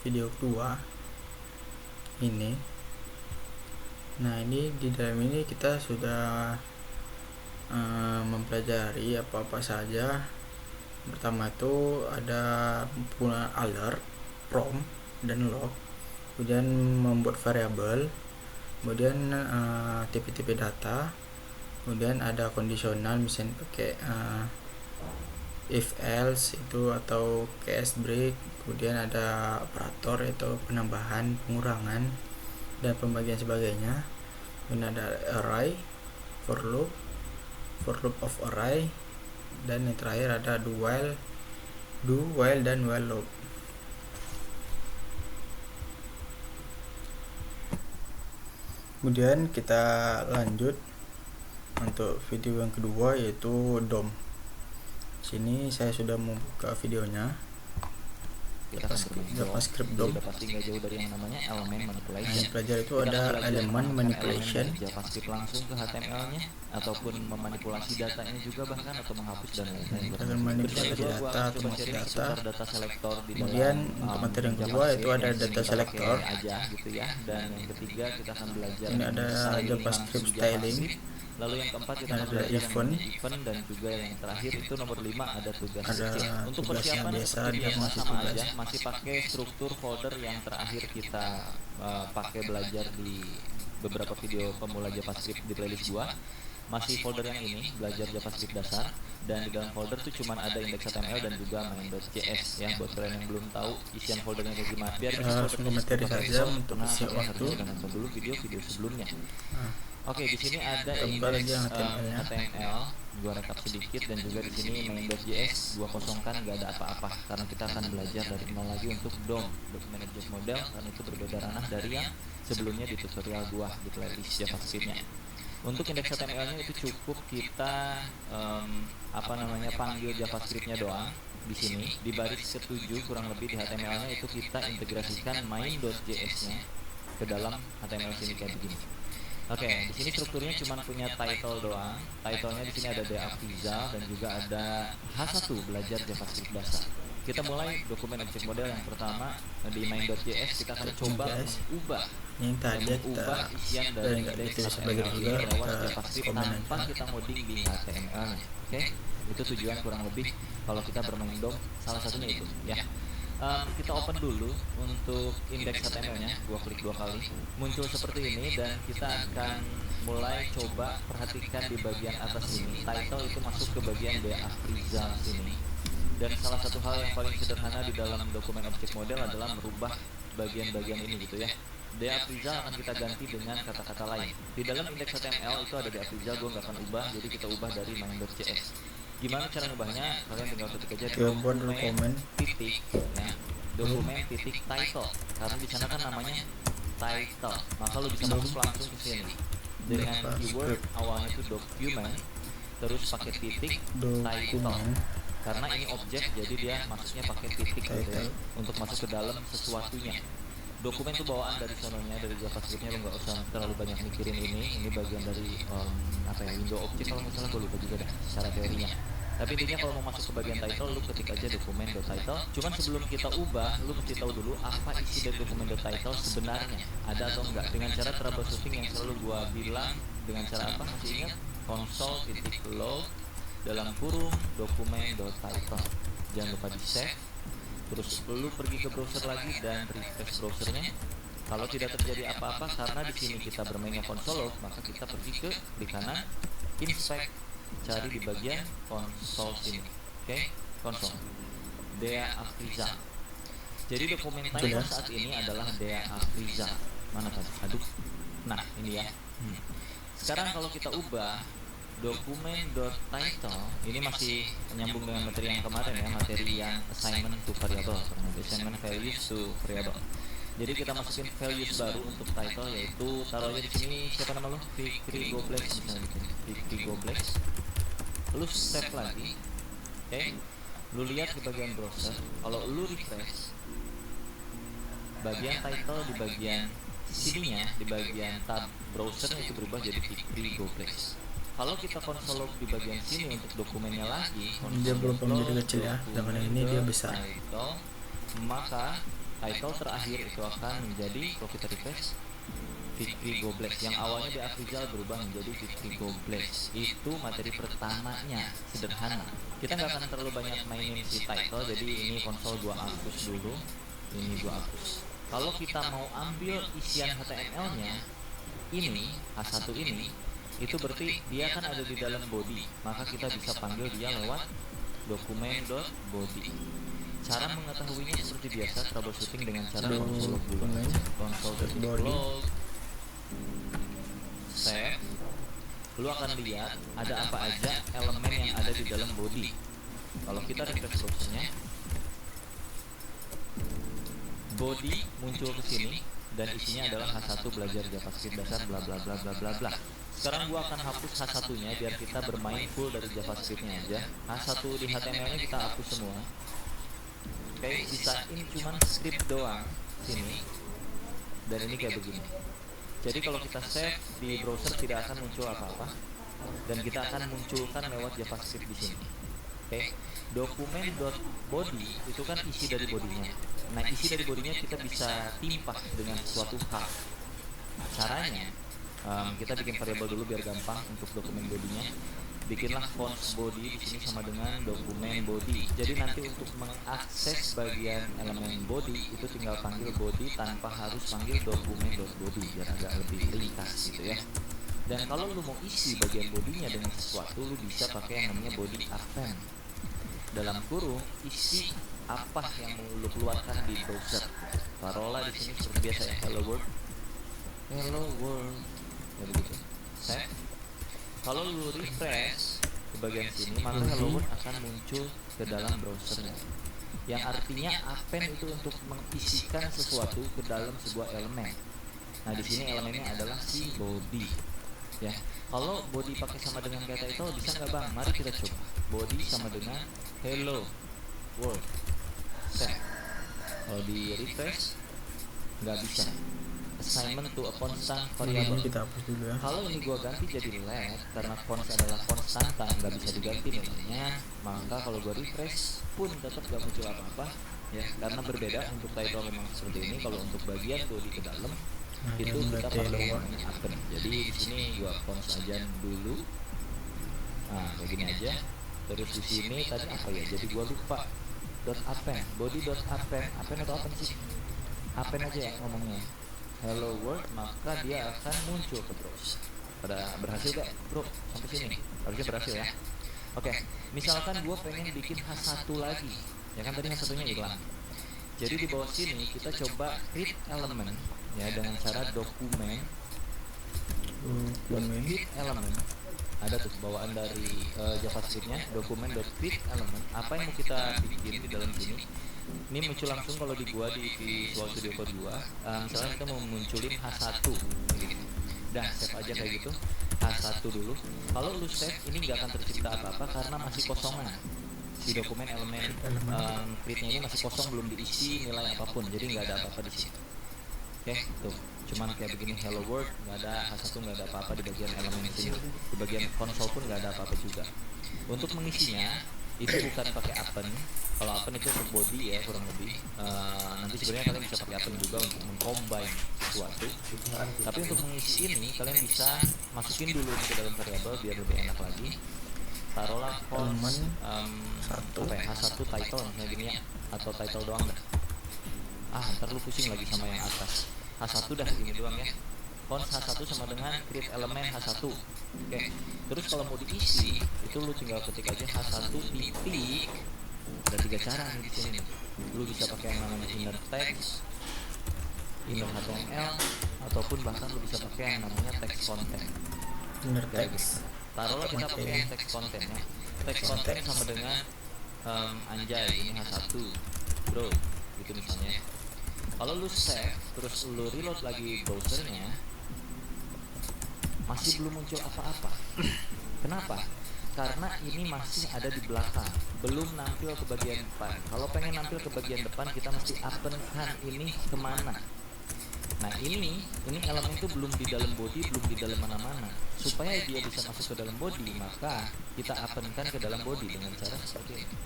video kedua ini. Nah, ini di dalam ini kita sudah mempelajari apa-apa saja. Pertama itu ada penggunaan alert, prom, dan log. Kemudian membuat variabel, kemudian tipe-tipe data, kemudian ada kondisional, misalnya pakai if else itu atau case break, kemudian ada operator itu penambahan, pengurangan, dan pembagian sebagainya. Kemudian ada array, for loop of array, dan yang terakhir ada do while dan while loop. Kemudian kita lanjut untuk video yang kedua, yaitu DOM. Sini saya sudah membuka videonya. JavaScript DOM. udah pasti nggak jauh dari yang namanya elemen manipulation. Yang belajar itu Kita ada akan belajar elemen menggunakan manipulation, elemen JavaScript langsung ke HTML-nya ataupun memanipulasi datanya juga bahkan, atau menghapus dan lain-lain. dengan manipulasi Terus yang kedua, data, gua akan coba otomasi sharing data. seputar data selector di Kemudian dalam, untuk materi yang kedua JavaScript itu ada yang data kita pakai selector. aja gitu ya. Dan yang ketiga kita akan belajar Ini ada styling JavaScript langsung styling. JavaScript. Lalu yang keempat kita akan Ada belajar event. event, dan juga yang terakhir itu nomor 5 ada tugas Ada kecil. Untuk tugas yang persiapan biasa, seperti dia biasa masih sama tugas. aja, masih pakai struktur folder yang terakhir kita pakai belajar di beberapa video pemula JavaScript di playlist gua. Masih folder yang ini, belajar JavaScript dasar, dan di dalam folder tuh cuman ada index.html dan juga main.js ya. Buat kalian yang belum tahu isian foldernya kayak gimana, biar langsung ke materi saja untuk isi waktu. dan nonton dulu video-video sebelumnya. Oke, di sini ada Tambah lagi index yang HTML-nya. HTML. Gua rekap sedikit, dan juga di sini main.js gua kosongkan, nggak ada apa-apa karena kita akan belajar dari nol lagi untuk DOM, Document Object Model, karena itu berbeda ranah dari yang sebelumnya di tutorial gua di playlist JavaScript-nya. Untuk index HTML-nya itu cukup kita panggil JavaScript-nya doang. Di sini di baris ketujuh kurang lebih di HTML-nya itu kita integrasikan main.js-nya ke dalam HTML sini kayak begini. Oke, di sini strukturnya cuma punya title doang. Title-nya di sini ada Dea Afrizal dan juga ada H1 belajar JavaScript dasar. Kita mulai dokumen objek model yang pertama di main.js. Kita akan coba mengubah yang tadi kita isian dari itu index sebagai HTML juga ini lewat kita JavaScript komen tanpa aja. kita modding di HTML. Oke, itu tujuan kurang lebih kalau kita bermain DOM, salah satunya itu ya. Kita open dulu untuk index HTML-nya, gua klik 2 kali, muncul seperti ini, dan kita akan mulai coba perhatikan di bagian atas ini. Title itu masuk ke bagian DA Result sini. Dan salah satu hal yang paling sederhana di dalam dokumen objek model adalah merubah bagian-bagian ini gitu ya. DA Result akan kita ganti dengan kata-kata lain. Di dalam index HTML itu ada DA Result, gua nggak akan ubah, jadi kita ubah dari main.js. Gimana cara ngubahnya? Kalian tinggal ketik aja dokumen titik ya, dokumen titik title, karena di sana kan namanya title, maka lo bisa masuk langsung ke sini dengan keyword awalnya itu document, terus pakai titik title, karena ini objek jadi dia masuknya pakai titik gitu ya, untuk masuk ke dalam sesuatunya. Dokumen itu bawaan dari sononya, dari JavaScript-nya, lo nggak usah terlalu banyak mikirin ini bagian dari window object kalau misalnya, gue lupa juga dah secara teorinya. Tapi intinya kalau mau masuk ke bagian title, lu ketik aja dokumen.title. Cuman sebelum kita ubah, lu mesti tahu dulu apa isi dari dokumen.title sebenarnya, ada atau enggak, dengan cara troubleshooting yang selalu gua bilang. Dengan cara apa? Masih ingat? Console.log dalam kurung dokumen.title. Jangan lupa di save. Terus lu pergi ke browser lagi dan refresh browsernya. Kalau tidak terjadi apa-apa karena di sini kita bermainnya console log, maka kita pergi ke di kanan inspect, cari di bagian console sini. Oke, console DA Result. Jadi dokumen title saat ini adalah DA Result. Mana tadi? Aduh. Nah, ini ya. Sekarang kalau kita ubah dokumen.title, ini masih menyambung dengan materi yang kemarin ya, materi yang assignment to variable, assignment values to variable. Jadi kita masukin values baru untuk title, yaitu taruh aja di sini, siapa nama lo? Fikri Goblex misalnya gitu. Fikri Goblex. Lu save lagi. Oke. Lu lihat di bagian browser, kalau lu refresh bagian title di bagian sininya, di bagian tab browsernya itu berubah jadi Fikri Goblex. Kalau kita console log di bagian sini untuk dokumennya lagi, dia belum menjadi kecil ya, dengan ini dia besar. Title, maka title terakhir itu akan menjadi, kalau kita refresh, Fikri Goblex. Yang awalnya di Afrizal berubah menjadi Fikri Goblex. Itu materi pertamanya, sederhana. Kita nggak akan terlalu banyak mainin si title, jadi ini konsol gua hapus dulu, ini gua hapus. Kalau kita mau ambil isian HTML-nya, ini H1 ini, itu berarti dia kan ada di dalam body, maka kita bisa panggil dia lewat dokumen.body. Cara mengetahuinya seperti biasa, troubleshooting dengan cara console log dulu. Console.log, save. Lu akan lihat ada apa aja elemen yang ada di dalam body. Kalau kita refresh browsernya, body muncul ke sini dan isinya adalah H1 belajar JavaScript dasar bla bla bla bla bla bla. Sekarang gua akan hapus H1-nya biar kita bermain full dari JavaScript-nya aja. H1 di HTML-nya kita hapus semua. Oke, sisain cuman script doang sini. Dan ini kayak begini. Jadi kalau kita save di browser tidak akan muncul apa-apa, dan kita akan munculkan lewat JavaScript di sini. Oke, dokumen.body itu kan isi dari bodinya. Nah, isi dari bodinya kita bisa timpah dengan suatu hal. Caranya, kita bikin variabel dulu biar gampang untuk dokumen bodinya. Bikinlah fonts body di sini sama dengan dokumen body. Jadi nanti untuk mengakses bagian elemen body itu tinggal panggil body tanpa harus panggil dokumen.body biar agak lebih ringkas gitu ya. Dan kalau lu mau isi bagian bodinya dengan sesuatu, lu bisa pakai yang namanya body append. Dalam kurung isi apa yang mau lu keluarkan di browser. Taruhlah di sini seperti biasa ya, hello world. Hello world. Ya begitu. Save. Kalau lu refresh ke bagian sini, maka hello world akan muncul ke dalam browsernya. Yang artinya append itu untuk mengisikan sesuatu ke dalam sebuah elemen. Nah, di sini elemennya adalah si body. Ya, kalau body pakai sama dengan kayak title bisa nggak bang? Mari kita coba. Body sama dengan hello world. Save. Kalau di refresh nggak bisa. assignment to a constant Ini variable. kita hapus dulu ya. Kalau ini gua ganti jadi let karena const adalah konstanta, nggak bisa diganti nilainya, maka kalau gua refresh pun tetap gak muncul apa-apa ya, karena berbeda untuk title memang seperti ini. Kalau untuk bagian body ke dalam itu kita pakai yang namanya append. Jadi di sini gua const aja dulu. Nah, kayak gini aja. Terus di sini tadi apa ya? Jadi gua lupa. Dot append, body dot append, append atau apa sih? Append aja ya ngomongnya. Hello world, maka dia akan muncul ke browser. Pada berhasil gak bro sampai sini? Harusnya berhasil ya. Oke, misalkan gua pengen bikin H1 lagi, ya kan tadi H1-nya hilang. Jadi di bawah sini kita coba create element ya dengan cara dokumen create element. Ada tuh bawaan dari JavaScript-nya, dokumen.create element. Apa yang mau kita bikin di dalam sini? Ini muncul langsung kalau di gua di Visual Studio Code 2. Misalnya kita mau munculin H1 gitu. Dah save aja kayak gitu. H1 dulu. Kalau lu save ini nggak akan tercipta apa-apa karena masih kosongan. Si dokumen elemen create-nya ini masih kosong, belum diisi nilai apapun. Jadi nggak ada apa-apa di sini. Oke, tuh. Cuman kayak begini hello world, nggak ada H1, nggak ada apa-apa di bagian elemen sini. Di bagian konsol pun nggak ada apa-apa juga. Untuk mengisinya itu bukan pakai append. Kalau append itu untuk body ya kurang lebih. Nanti sebenarnya kalian bisa pakai append juga untuk mengcombine sesuatu. Tapi untuk mengisi ini kalian bisa masukin dulu ke dalam variabel biar lebih enak lagi. Taruhlah const H1 title misalnya gini ya, atau title doang dah. Ntar lu pusing lagi sama yang atas. H1 dah gini doang ya. Const H1 sama dengan create elemen H1. Oke. Terus kalau mau diisi itu lu tinggal ketik aja H1 titik. Ada 3 cara nih di sini nih. Lu bisa pakai yang namanya inner text, inner HTML, ataupun bahkan lu bisa pakai yang namanya text content. Inner text. Taruhlah kita pakai yang text content ya. Text content sama dengan anjay ini H1 bro gitu misalnya. Kalau lu save terus lu reload lagi browsernya masih belum muncul apa-apa. Kenapa? Karena ini masih ada di belakang, belum nampil ke bagian depan. Kalau pengen nampil ke bagian depan kita mesti append-kan ini kemana. Nah ini elemen itu belum di dalam body, belum di dalam mana-mana. Supaya dia bisa masuk ke dalam body, maka kita append-kan ke dalam body dengan cara seperti ini.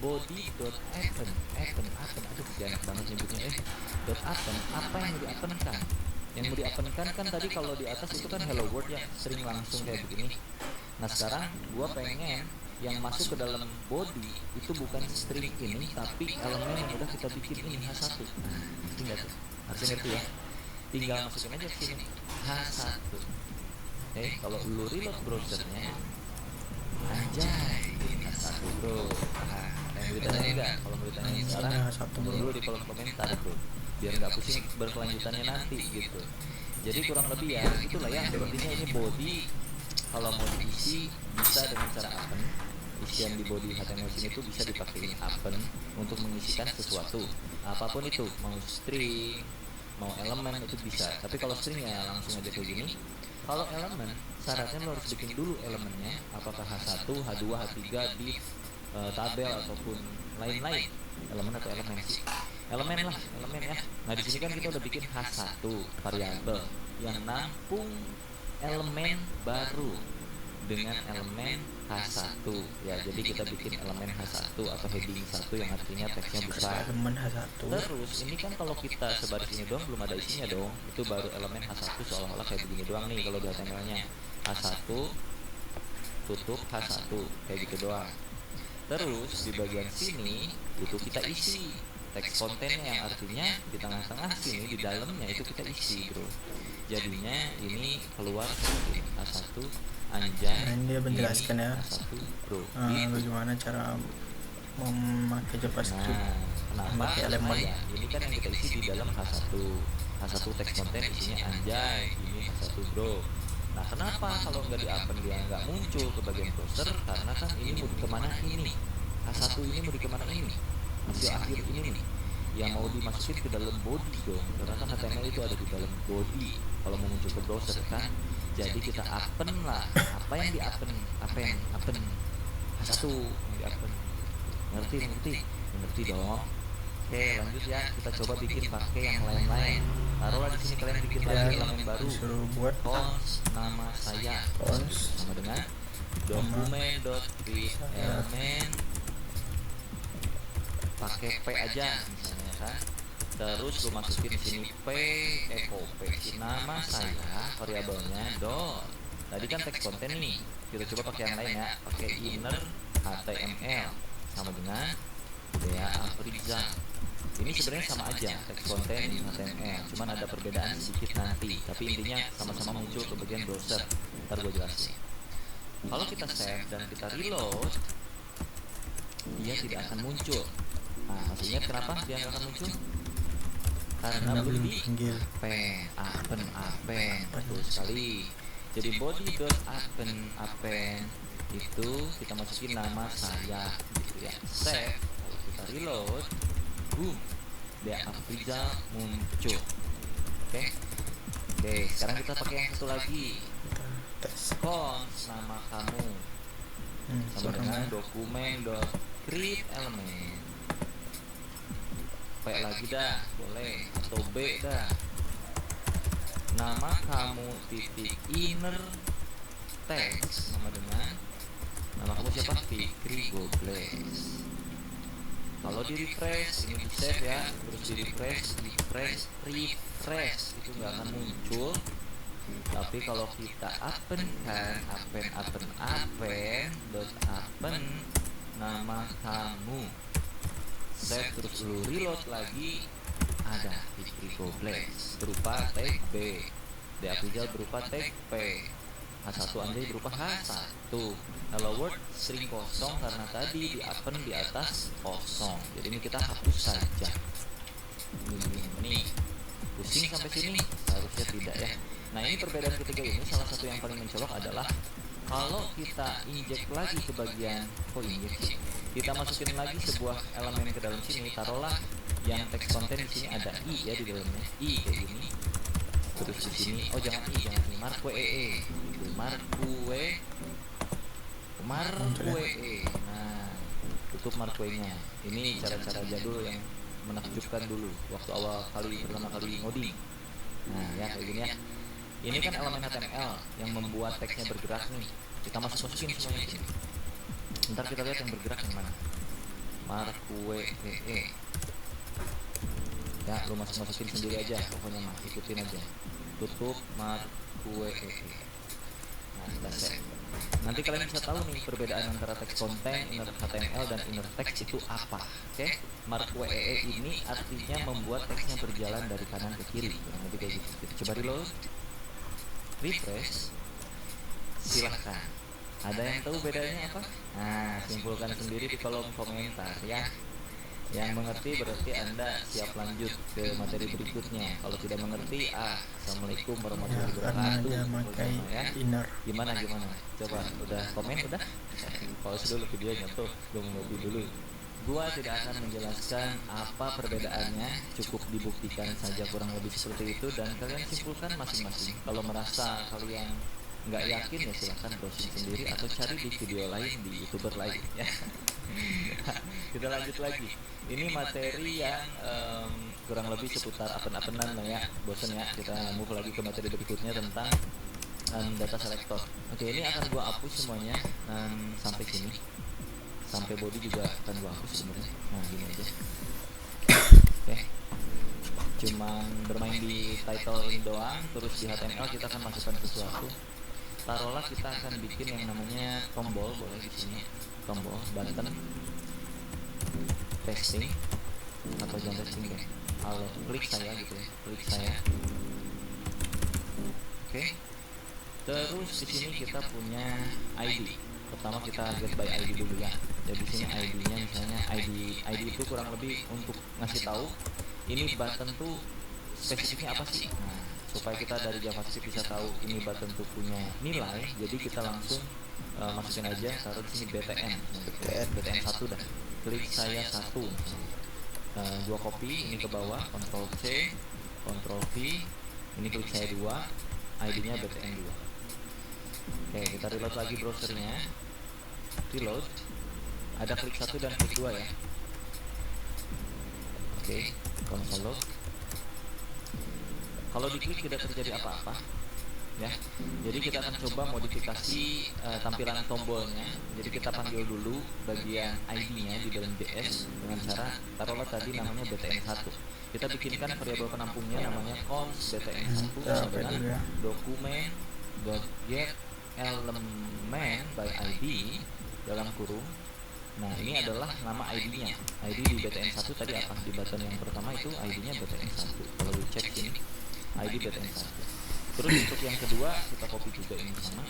Body.append, aduh enak banget nyebutnya .append, apa yang mau di-append-kan? Yang mau di-append-kan kan tadi kalau di atas itu kan hello world ya, sering langsung kayak begini. Nah sekarang gua pengen yang masuk ke dalam body itu bukan string ini, tapi elemen yang udah kita bikin ini H1. Ngerti nggak tuh? Harusnya ngerti ya. Tinggal masukin aja ke sini H1. Kalau lu reload browsernya, anjay ini H1 bro. Yang beritanya enggak, kalau beritanya sekarang dulu di kolom komentar bro, biar nggak pusing berkelanjutannya nanti gitu. Jadi kurang lebih ya itulah ya, intinya ini body kalau mau diisi bisa dengan cara append. Isian di body HTML sini tuh bisa dipakai append untuk mengisikan sesuatu apapun itu, mau string mau elemen itu bisa. Tapi kalau string ya langsung aja kayak gini. Kalau elemen syaratnya lo harus bikin dulu elemennya, apakah H1, H2, H3, div, tabel ataupun lain-lain. Elemen atau elemen sih? Elemen lah, elemen ya. Nah di sini kan kita udah bikin H1 variabel yang nampung elemen baru dengan elemen H1 ya. Jadi kita bikin elemen H1 atau heading 1 yang artinya teksnya besar. Elemen H1. Terus ini kan kalau kita sebaris ini doang belum ada isinya dong. Itu baru elemen H1 seolah-olah kayak begini doang nih kalau di HTML-nya. H1 tutup H1 kayak gitu doang. Terus di bagian sini itu kita isi teks kontennya yang artinya di tengah-tengah sini di dalamnya itu kita isi bro. Jadinya ini keluar seperti A1 anjay. Nah, ini dia menjelaskan ya A1 bro. Bagaimana cara memakai JavaScript. Kenapa? Memakai elemen. Ya, ini kan yang kita isi di dalam H1. H1 teks konten isinya anjay, ini H1 bro. Nah kenapa kalau nggak di-append dia nggak muncul ke bagian browser? Karena kan ini mau dikemana ini? H1 ini mau dikemana ini? Hasil akhir ini nih yang mau dimasukin ke dalam body dong. Karena kan HTML itu ada di dalam body kalau mau muncul ke browser kan. Jadi kita append lah. Apa yang di-append? Apa yang append? H1 yang di-append. Ngerti dong. Oke, lanjut ya, kita coba bikin pakai yang lain-lain. Taruhlah di sini kalian bikin lagi elemen baru. Disuruh buat Cons nama saya cons sama dengan dokumen.create element pakai p aja misalnya kan. Terus lu masukin di sini p echo p nama saya variabelnya dot. Tadi kan teks konten nih. Kita coba pakai yang lain ya, pakai inner html sama dengan Dea Afriza. Ini sebenarnya sama aja, teks konten di HTML, cuman ada perbedaan sedikit nanti. Tapi intinya sama-sama muncul ke bagian browser. Ntar gue jelasin. Kalau kita save dan kita reload, dia tidak akan muncul. Nah, masih ingat kenapa dia nggak akan muncul? Karena belum di append. Betul sekali. Jadi body.append itu kita masukin nama saya gitu ya. Save, kalau kita reload, boom, Dea Afriza muncul. Oke. Sekarang kita pakai yang satu lagi. Cons nama kamu sama dengan dokumen.create element. P lagi dah, boleh, atau B dah. Nama kamu titik inner text sama dengan nama kamu siapa? Fikri Gobles. Kalau di refresh, ini di save ya, terus di refresh itu nggak akan muncul. Tapi kalau kita append nama kamu, save terus lu reload lagi, ada Fikri Gobles berupa tag B, Dea Afriza berupa tag P, H1 Anjay berupa H1. Hello world string kosong karena tadi di append di atas kosong. Jadi ini kita hapus saja. Ini pusing sampai sini? Harusnya tidak ya. Nah, ini perbedaan ketiga ini salah satu yang paling mencolok adalah kalau kita injek lagi ke bagian injek, kita masukin lagi sebuah elemen ke dalam sini. Taruhlah yang teks konten di sini ada i ya di dalamnya, i kayak gini. Terus di sini, jangan i, marque. Nah, tutup marquenya. Ini cara-cara jadul yang menakjubkan dulu waktu pertama kali ngoding. Nah, ya kayak gini ya. Ini kan elemen HTML yang membuat teksnya bergerak nih. Kita masukin semuanya di sini. Ntar kita lihat yang bergerak yang mana. Marque. Ya, lu masukin sendiri aja, pokoknya mah ikutin aja. Tutup marque. Nah, kita save. Nanti kalian bisa tahu nih perbedaan antara teks konten, inner HTML dan inner text itu apa. Oke? Marque ini artinya membuat teksnya berjalan dari kanan ke kiri. Nanti kayak gitu. Kita coba reload. Refresh. Silahkan. Ada yang tahu bedanya apa? Nah, simpulkan sendiri di kolom komentar ya. Yang mengerti berarti Anda siap lanjut ke materi berikutnya. Kalau tidak mengerti, Assalamualaikum warahmatullahi wabarakatuh. Ya. Gimana? Coba, udah komen udah? Pause dulu videonya tuh, gue mau ngopi dulu. Gua tidak akan menjelaskan apa perbedaannya, cukup dibuktikan saja kurang lebih seperti itu dan kalian simpulkan masing-masing. Kalau merasa kalian nggak yakin ya silahkan browsing sendiri atau cari di video lain di YouTuber lain ya. Kita lanjut lagi. Ini materi yang kurang lebih seputar append-appendan lah ya. Bosan ya, kita move lagi ke materi berikutnya tentang data selector. Oke, ini akan gua hapus semuanya sampai sini. Sampai body juga akan gua hapus sebenarnya. Nah, gini aja. Oke. Cuman bermain di title ini doang, terus di HTML kita akan masukkan sesuatu. Taruhlah kita akan bikin yang namanya tombol, boleh di sini. Tombol, button, pasting atau jangan pasting deh. Kalau klik saya gitu ya, klik saya. Oke. Terus di sini kita punya ID. Pertama kita get by ID dulu ya. Jadi di sini ID-nya misalnya ID itu kurang lebih untuk ngasih tahu ini button tuh spesifiknya apa sih. Nah, supaya kita dari JavaScript bisa tahu ini button tuh punya nilai, jadi kita langsung masukin aja taruh di sini btn 1 dah. Klik saya 1. Gua copy ini ke bawah, Ctrl C, Ctrl V. Ini klik saya 2, ID-nya btn 2. Oke, kita reload lagi browsernya. Reload. Ada klik 1 dan klik 2 ya. Oke, console log. Kalau diklik tidak terjadi apa-apa, ya. Jadi kita akan coba modifikasi tampilan tombolnya. Jadi kita panggil dulu bagian ID-nya di dalam JS dengan cara taruhlah tadi namanya btn1. Kita bikinkan variabel penampungnya namanya const btn1 sama dengan dokumen.get element by ID dalam kurung. Nah, ini adalah nama ID-nya. ID di btn1 tadi apa? Di button yang pertama itu ID-nya btn1. Kalau lu cek ini ID btn1. Terus untuk yang kedua kita copy juga ini sama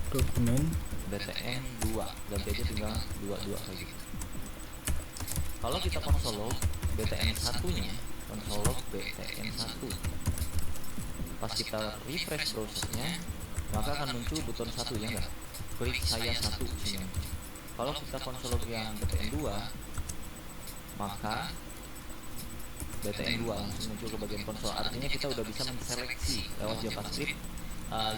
dokumen btn2, ganti aja tinggal 22 kayak gitu. Kalau kita console log btn1 nya, console log btn1, pas kita refresh browsernya maka akan muncul button 1, ya enggak? Klik saya 1 sini. Kalau kita console log yang btn2 maka btn2 langsung muncul ke bagian konsol. Artinya kita udah bisa menseleksi lewat JavaScript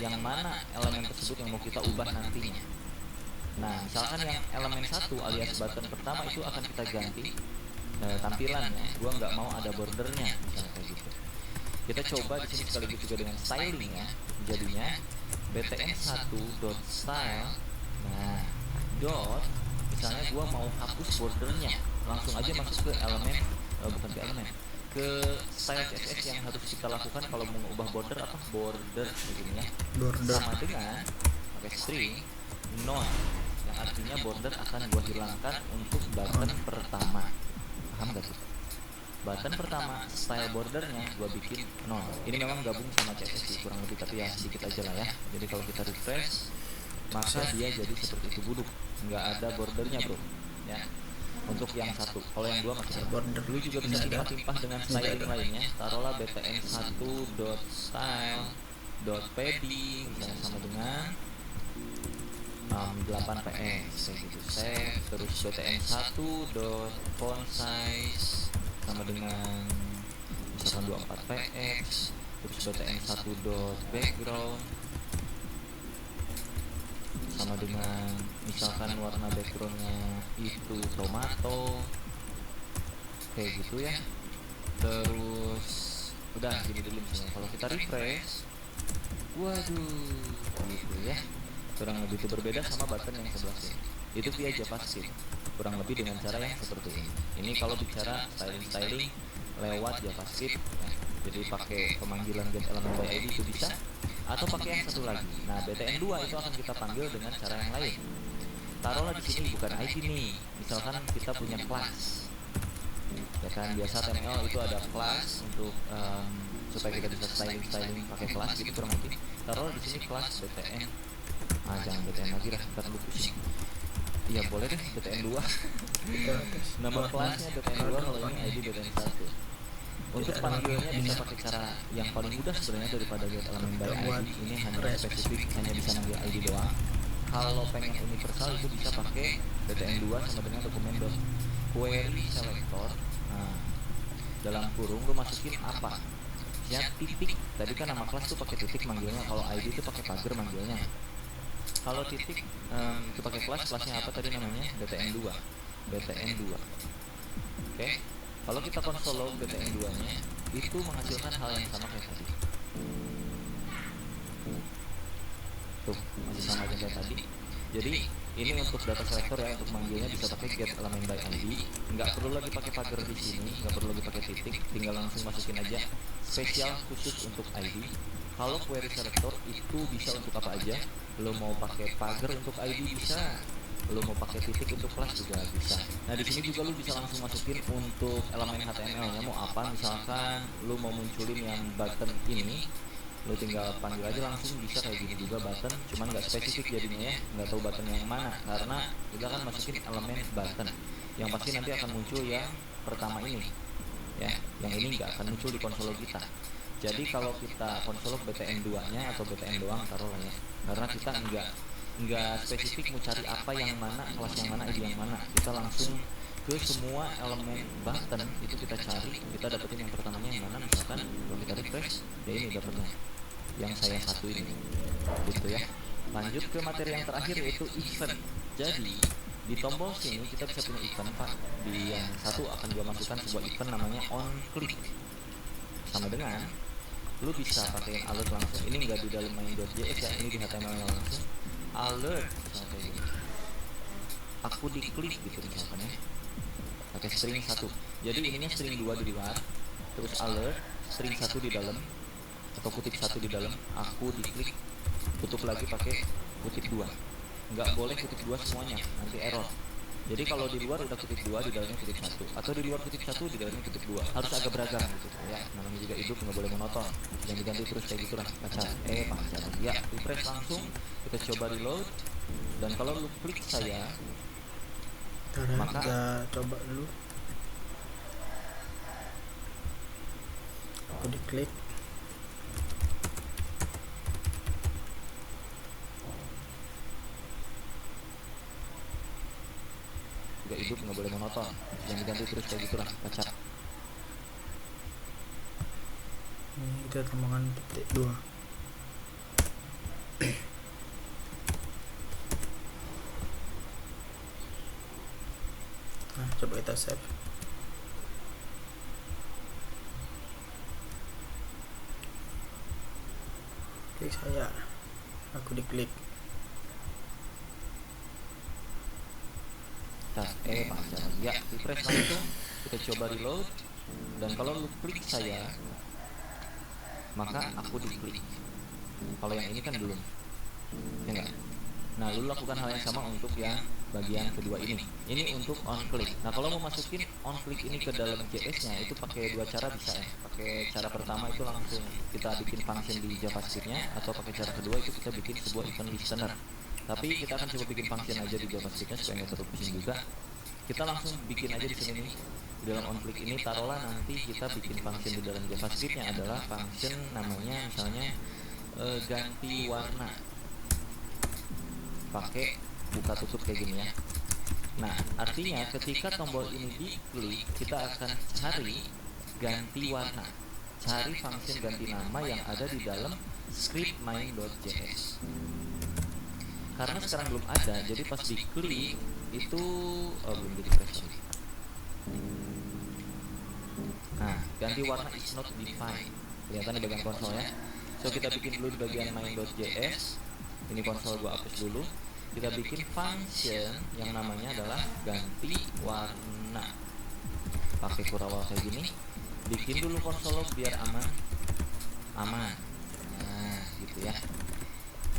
yang mana elemen tersebut yang mau kita ubah nantinya. Nah, misalkan yang elemen 1 alias button pertama itu akan kita ganti tampilannya. Gua nggak mau ada bordernya, misalnya kayak gitu. Kita coba di sini sekaligus juga dengan stylingnya. Jadinya btn1.style. Nah, dot misalnya gua mau hapus bordernya, langsung aja masuk ke elemen bukan ke elemen, ke style CSS yang harus kita lakukan kalau mau mengubah border apa? Border begini ya. border Sama dengan pakai string none yang artinya border akan gua hilangkan untuk button pertama. Paham gak tuh? Button pertama style bordernya gua bikin none. Ini memang gabung sama CSS sih kurang lebih, tapi ya sedikit aja lah ya. Jadi kalau kita refresh maka dia jadi seperti itu buduk, nggak ada bordernya bro ya. Untuk yang satu, kalau yang dua masih ada border. Lu juga bisa timpah-timpah dengan styling lainnya. Taruhlah btn1.style.padding misalnya sama dengan 8px kayak gitu. Save. Terus btn1.font size sama dengan misalkan 24px. Terus btn1.background sama dengan misalkan warna backgroundnya itu tomato kayak gitu ya. Terus udah gini dulu misalnya. Kalau kita refresh, waduh gitu ya, kurang lebih itu berbeda sama button yang sebelah sini. Itu via JavaScript kurang lebih dengan cara yang seperti ini. Ini kalau bicara styling lewat JavaScript ya. Jadi pakai pemanggilan get element by ID itu bisa, atau pakai yang satu lagi. Nah, btn2 itu akan kita panggil dengan cara yang lain. Taruhlah di sini bukan ID nih. Misalkan kita punya kelas. Ya kan, biasa HTML itu ada kelas untuk supaya kita bisa styling pakai kelas gitu kurang lebih. Taruhlah di sini kelas btn. Jangan btn lagi lah, ntar lu pusing. Iya, boleh deh btn2. Nama kelasnya btn2 kalau ini ID btn1. Untuk panggilnya bisa pakai cara yang paling mudah sebenarnya daripada get element by ID. Ini hanya spesifik, hanya bisa manggil ID doang. Kalau pengen universal itu bisa pakai btn2 sama dengan dokumen.query selector. Nah, dalam kurung lu masukin apa? Ya titik. Tadi kan nama kelas tuh pakai titik manggilnya. Kalau ID itu pakai pagar manggilnya. Kalau titik itu pakai kelasnya apa tadi namanya? btn2. btn2. Oke. Kalau kita console log btn2 nya itu menghasilkan hal yang sama kayak tadi. Tuh, masih sama aja kayak tadi. Jadi ini untuk data selector ya, untuk manggilnya bisa pakai get element by ID. Nggak perlu lagi pakai pagar di sini, nggak perlu lagi pakai titik, tinggal langsung masukin aja spesial khusus untuk ID. Kalau query selector itu bisa untuk apa aja. Lo mau pakai pagar untuk ID bisa, lo mau pakai titik untuk kelas juga bisa. Nah, di sini juga lo bisa langsung masukin untuk elemen HTML-nya mau apa. Misalkan lo mau munculin yang button ini, lo tinggal panggil aja langsung, bisa kayak gini juga button, cuman nggak spesifik jadinya ya, nggak tahu button yang mana karena kita kan masukin elemen button. Yang pasti nanti akan muncul yang pertama ini ya, yang ini nggak akan muncul di konsol kita. Jadi kalau kita konsol btn2 nya atau btn doang taruhlah ya, karena kita nggak spesifik mau cari apa yang mana, kelas yang mana, ID yang mana, kita langsung ke semua elemen button itu kita cari, kita dapetin yang pertamanya yang mana. Misalkan kalau kita refresh, ya ini dapetnya yang saya satu ini gitu ya. Lanjut ke materi yang terakhir yaitu event. Jadi di Di tombol sini kita bisa punya event Pak. Di yang satu akan gua masukkan sebuah event namanya on click. Sama dengan lu bisa pakai alert langsung. Ini enggak di dalam main.js ya, ini di HTML langsung. Alert misalnya kayak gini. Aku diklik gitu misalkan ya. Pakai string 1. Jadi ininya string 2 di luar, terus alert string 1 di dalam atau kutip 1 di dalam, aku diklik, tutup lagi pakai kutip 2. Nggak boleh kutip 2 semuanya, nanti error. Jadi kalau di luar udah kutip 2, di dalamnya kutip 1, atau di luar kutip 1, di dalamnya kutip 2. Harus agak beragam gitu ya. Namanya juga hidup, nggak boleh monoton. Jangan diganti terus kayak gitulah. Pacar, pacar. Ya, refresh langsung. Kita coba reload. Dan kalau lu klik saya, maka kita coba dulu. Aku diklik. juga hidup nggak boleh monoton. Jangan diganti terus kayak gitulah. Pacar. Ini kita tambahkan titik 2. Nah, coba kita save. Klik saya, aku diklik. Pacar. Ya, refresh langsung. Kita coba reload. Dan kalau lu klik saya, maka aku diklik. Kalau yang ini kan belum, ya enggak? Nah, lu lakukan hal yang sama untuk yang bagian kedua ini. Ini untuk on click. Nah, kalau mau masukin on click ini ke dalam JS-nya itu pakai dua cara bisa ya. Pakai cara pertama itu langsung kita bikin function di JavaScript-nya, atau pakai cara kedua itu kita bikin sebuah event listener. Tapi kita akan coba bikin function aja di JavaScript-nya supaya nggak terlalu pusing juga. Kita langsung bikin aja di sini nih. Di dalam on click ini taruhlah nanti kita bikin function di dalam JavaScript-nya adalah function namanya misalnya ganti warna. Pakai buka tutup kayak gini ya. Nah, artinya ketika tombol ini diklik, kita akan cari ganti warna. Cari function ganti nama yang ada di dalam script main.js. Karena sekarang belum ada, jadi pas diklik itu belum di refresh. Nah, ganti warna is not defined. Kelihatan di bagian konsol ya. So kita bikin dulu di bagian main.js. Ini konsol gua hapus dulu. Kita bikin function yang namanya adalah ganti warna. Pakai kurawal kayak gini. Bikin dulu konsol biar aman. Nah, gitu ya.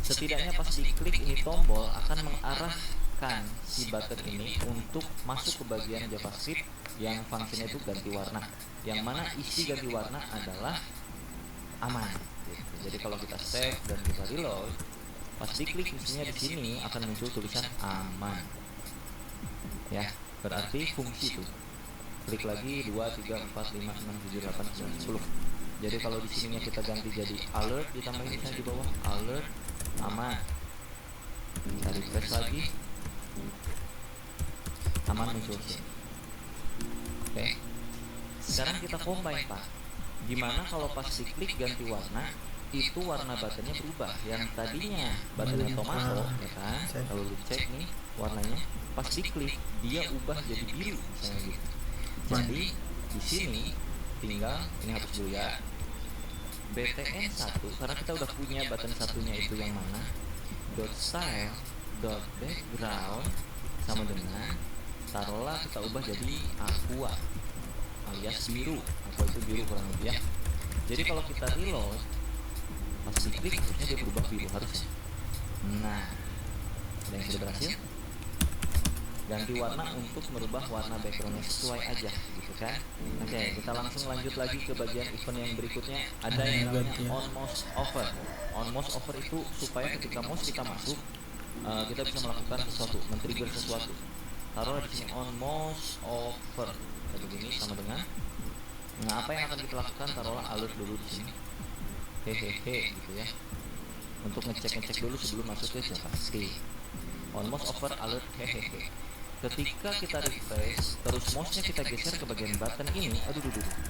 Setidaknya pas diklik ini tombol akan mengarahkan si button ini untuk masuk ke bagian JavaScript yang fungsinya itu ganti warna. Yang mana isi ganti warna adalah aman. Gitu. Jadi kalau kita save dan kita reload, pas diklik mestinya di sini akan muncul tulisan aman. Ya, berarti fungsi itu. Klik lagi 2, 3, 4, 5, 6, 7, 8, 9, 10. Jadi kalau di sininya kita ganti jadi alert, ditambahin misalnya di bawah alert aman. Kita refresh lagi. Aman muncul sini. Oke. Sekarang kita combine Pak. Gimana kalau pas diklik ganti warna, itu warna buttonnya berubah. Yang tadinya buttonnya tomato, ya kan? Kalau lu cek nih warnanya, pas diklik dia ubah jadi biru misalnya gitu. Jadi di sini tinggal ini hapus dulu ya. btn 1 karena kita udah punya button satunya itu yang mana? .style .background sama dengan taruhlah kita ubah jadi aqua alias biru. Aqua itu biru kurang lebih ya. Jadi kalau kita reload pas diklik harusnya dia berubah biru harusnya. Nah, ada yang sudah berhasil. Ganti warna untuk merubah warna backgroundnya sesuai aja gitu kan. Oke, kita langsung lanjut lagi ke bagian event yang berikutnya. Ada yang namanya on mouse over. On mouse over itu supaya ketika mouse kita masuk, kita bisa melakukan sesuatu, men-trigger sesuatu. Taruh di sini on mouse over kayak begini sama dengan. Nah, apa yang akan kita lakukan? Taruhlah alert dulu di sini. Hehehe gitu ya. Untuk ngecek dulu sebelum masuk ke JavaScript. On mouse over alert hehehe. Ketika kita refresh, terus mouse-nya kita geser ke bagian button ini,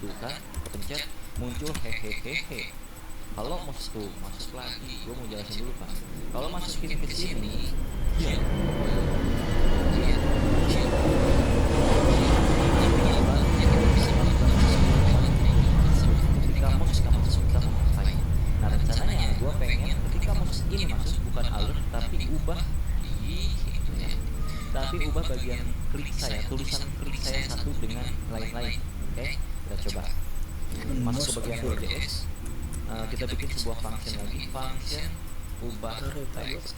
tuh kan, pencet muncul hehehe. Kalau mouse tuh masuk lagi, gue mau jelasin dulu Pak. Kalau masukin ke sini, ya, bagian klik saya, tulisan klik saya satu dengan lain-lain. Oke, kita coba masuk ke bagian Node.js. Kita bikin sebuah function lagi, function ubah teks.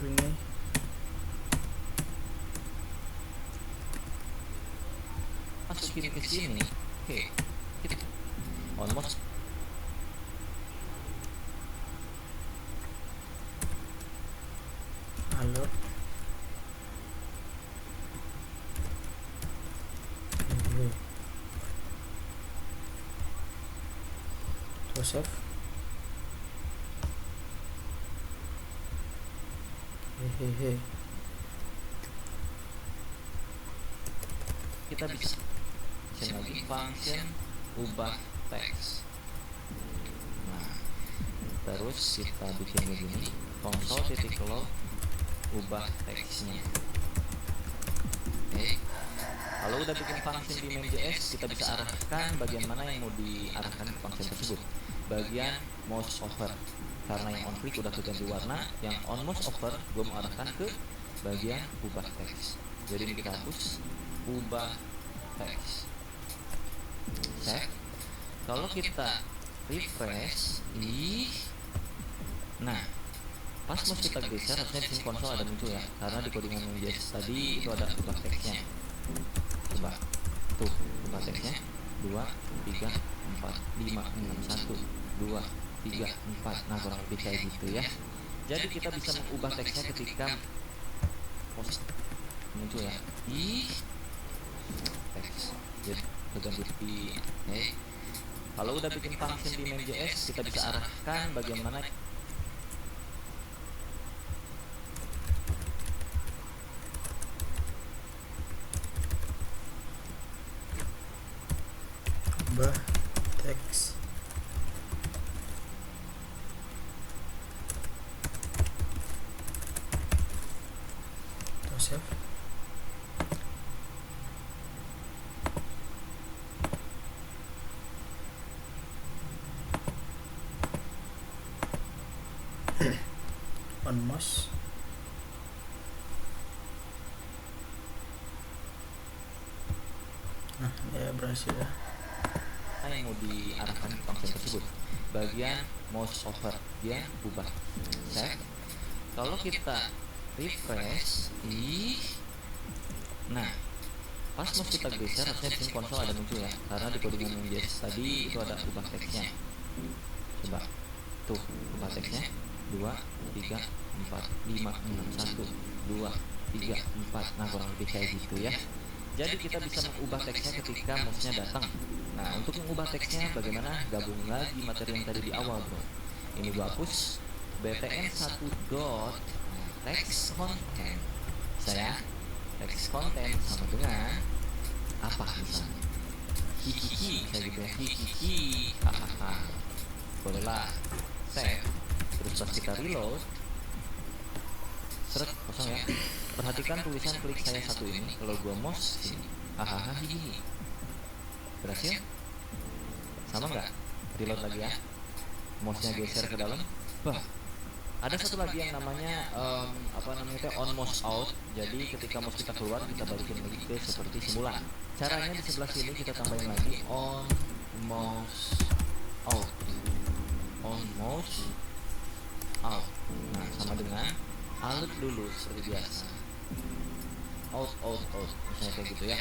Masukin ke sini. Oke, kita almost alert Joseph hehehe. kita bisa lagi function ubah teks. Nah, terus kita bikin begini, console.log ubah teksnya. Oke. Kalau udah bikin function di main.js, kita bisa arahkan bagian mana yang mau diarahkan ke function tersebut. Bagian mouse over, karena yang on click udah keganti warna, yang on mouse over gue mau arahkan ke bagian ubah teks. Jadi ini kita hapus ubah teks. Save. Kalau kita refresh, nah pas mouse kita geser harusnya di sini konsol ada muncul ya, karena di codingan main.js tadi itu ada ubah teksnya. Coba tuh ubah teksnya 2, 3, 4, 5, 6, 1, 2, 3, 4. Nah kurang lebih kayak gitu ya. Jadi kita bisa mengubah teksnya ketika post muncul ya teks. Jadi ganti kalau udah bikin function di main.js, kita bisa arahkan bagian mana ubah teks. Joseph on mouse. Nah, ya berhasil ya. yang mau diarahkan ke function tersebut. Bagian mouse over dia ubah. Save. Kalau kita refresh, nah pas mouse kita geser harusnya di sini konsol ada muncul ya, karena di codingan main.js tadi itu ada ubah teksnya. Coba tuh ubah teksnya 2, 3, 4, 5, 6, 1, 2, 3, 4. Nah kurang lebih kayak gitu ya. Jadi kita bisa mengubah teksnya ketika mouse-nya datang. Nah untuk mengubah teksnya bagaimana? Gabung lagi materi yang tadi di awal bro. Ini gua hapus btn1 dot text content. Saya text content sama dengan apa misalnya? Hikiki kayak gitu ya. Hikiki hahaha. Bolehlah. Save. Terus pas kita reload, seret kosong ya. Perhatikan tulisan klik saya satu ini. Kalau gua mouse sini, hahaha hihi. Berhasil? Sama nggak? Reload lagi ya. Mouse-nya geser ke dalam. Bah. Ada satu lagi yang namanya on mouse out. Jadi ketika mouse kita keluar, kita balikin lagi ke seperti semula. Caranya di sebelah sini kita tambahin lagi on mouse out. On mouse out. Nah sama dengan alert dulu seperti biasa. Out. Misalnya kayak gitu ya.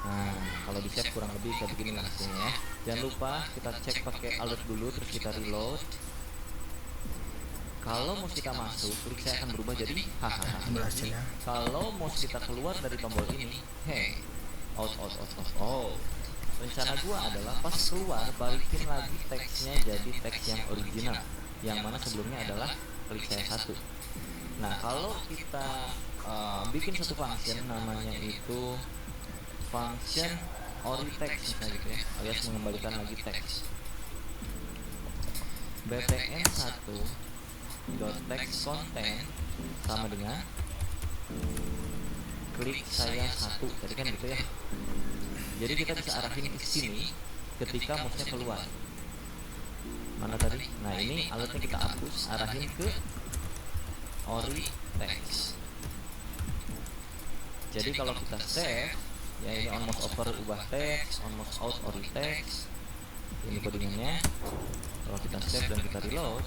Nah kalau di save kurang lebih kayak begini lah hasilnya ya. Jangan lupa kita cek pakai alert dulu, terus kita reload. Kalau mouse kita masuk, klik saya akan berubah jadi hahaha. Berhasil ya. Kalau mouse kita keluar dari tombol ini, out. Rencana gua adalah pas keluar balikin lagi teksnya jadi teks yang original, yang mana sebelumnya adalah klik saya satu. Nah kalau kita bikin satu function namanya itu function oritext misalnya gitu ya, alias mengembalikan lagi teks. btn1 dot text content sama dengan klik saya satu tadi kan gitu ya. Jadi kita bisa arahin ke sini ketika mouse-nya keluar. Mana tadi? Nah ini alatnya kita hapus, arahin ke oritext. Jadi kalau kita save, ya ini on mouse over ubah teks, on mouse out or text, ini codingannya. Kalau kita save dan kita reload,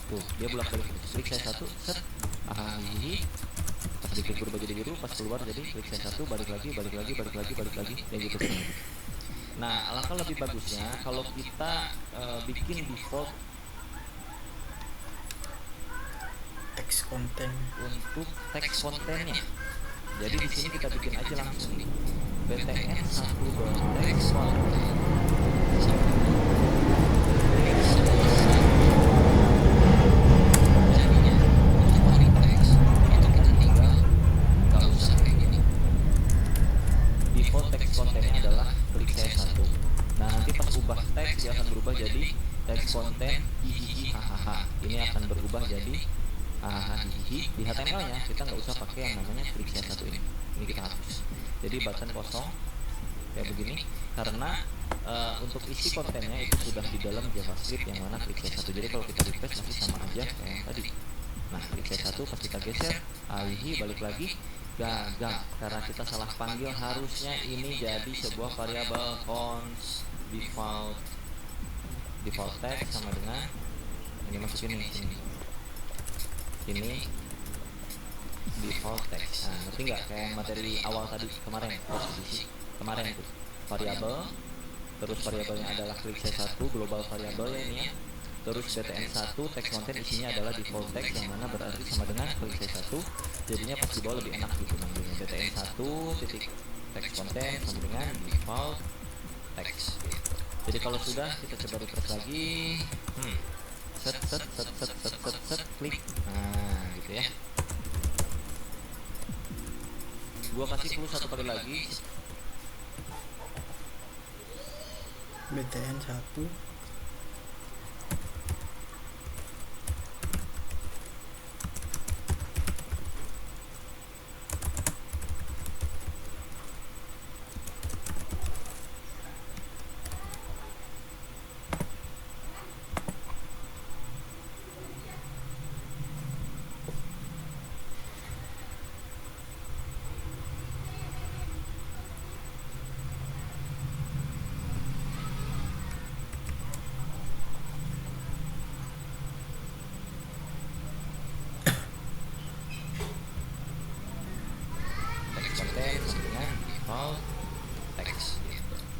tuh dia bolak-balik. Klik saya satu, set, pas diklik berubah jadi biru, pas keluar jadi klik saya satu, balik lagi, dan gitu terus. Nah, alangkah lebih bagusnya kalau kita bikin default Teks konten. untuk teks kontennya. Jadi di sini kita bikin aja langsung nih btn1.text konten. Default teks kontennya adalah klik saya satu. Nah, nanti pas ubah teks dia akan berubah jadi teks konten hihihi hahaha. Ini akan berubah jadi hahaha hihihi. Di HTML-nya kita nggak usah pakai yang namanya klik saya satu ini. Ini kita hapus. Jadi button kosong kayak begini karena untuk isi kontennya itu sudah di dalam JavaScript yang mana klik saya satu. Jadi kalau kita refresh masih sama aja kayak yang tadi. Nah, klik saya satu pas kita geser, hihihi balik lagi. Gagal karena kita salah panggil. Harusnya ini jadi sebuah variabel const default text sama dengan ini, masukin ini default text. Nah, ngerti nggak kayak materi awal tadi kemarin, posisi kemarin itu variabel, terus variabelnya adalah klik saya satu, global variabel ya ini ya, terus btn1 text content isinya adalah default text yang mana berarti sama dengan klik saya satu. Jadinya pas di bawah lebih enak gitu manggilnya, btn1 titik text content sama dengan default text gitu. Jadi kalau sudah kita coba refresh lagi, set klik, nah gitu ya. Gua kasih clue satu kali lagi. BTN 1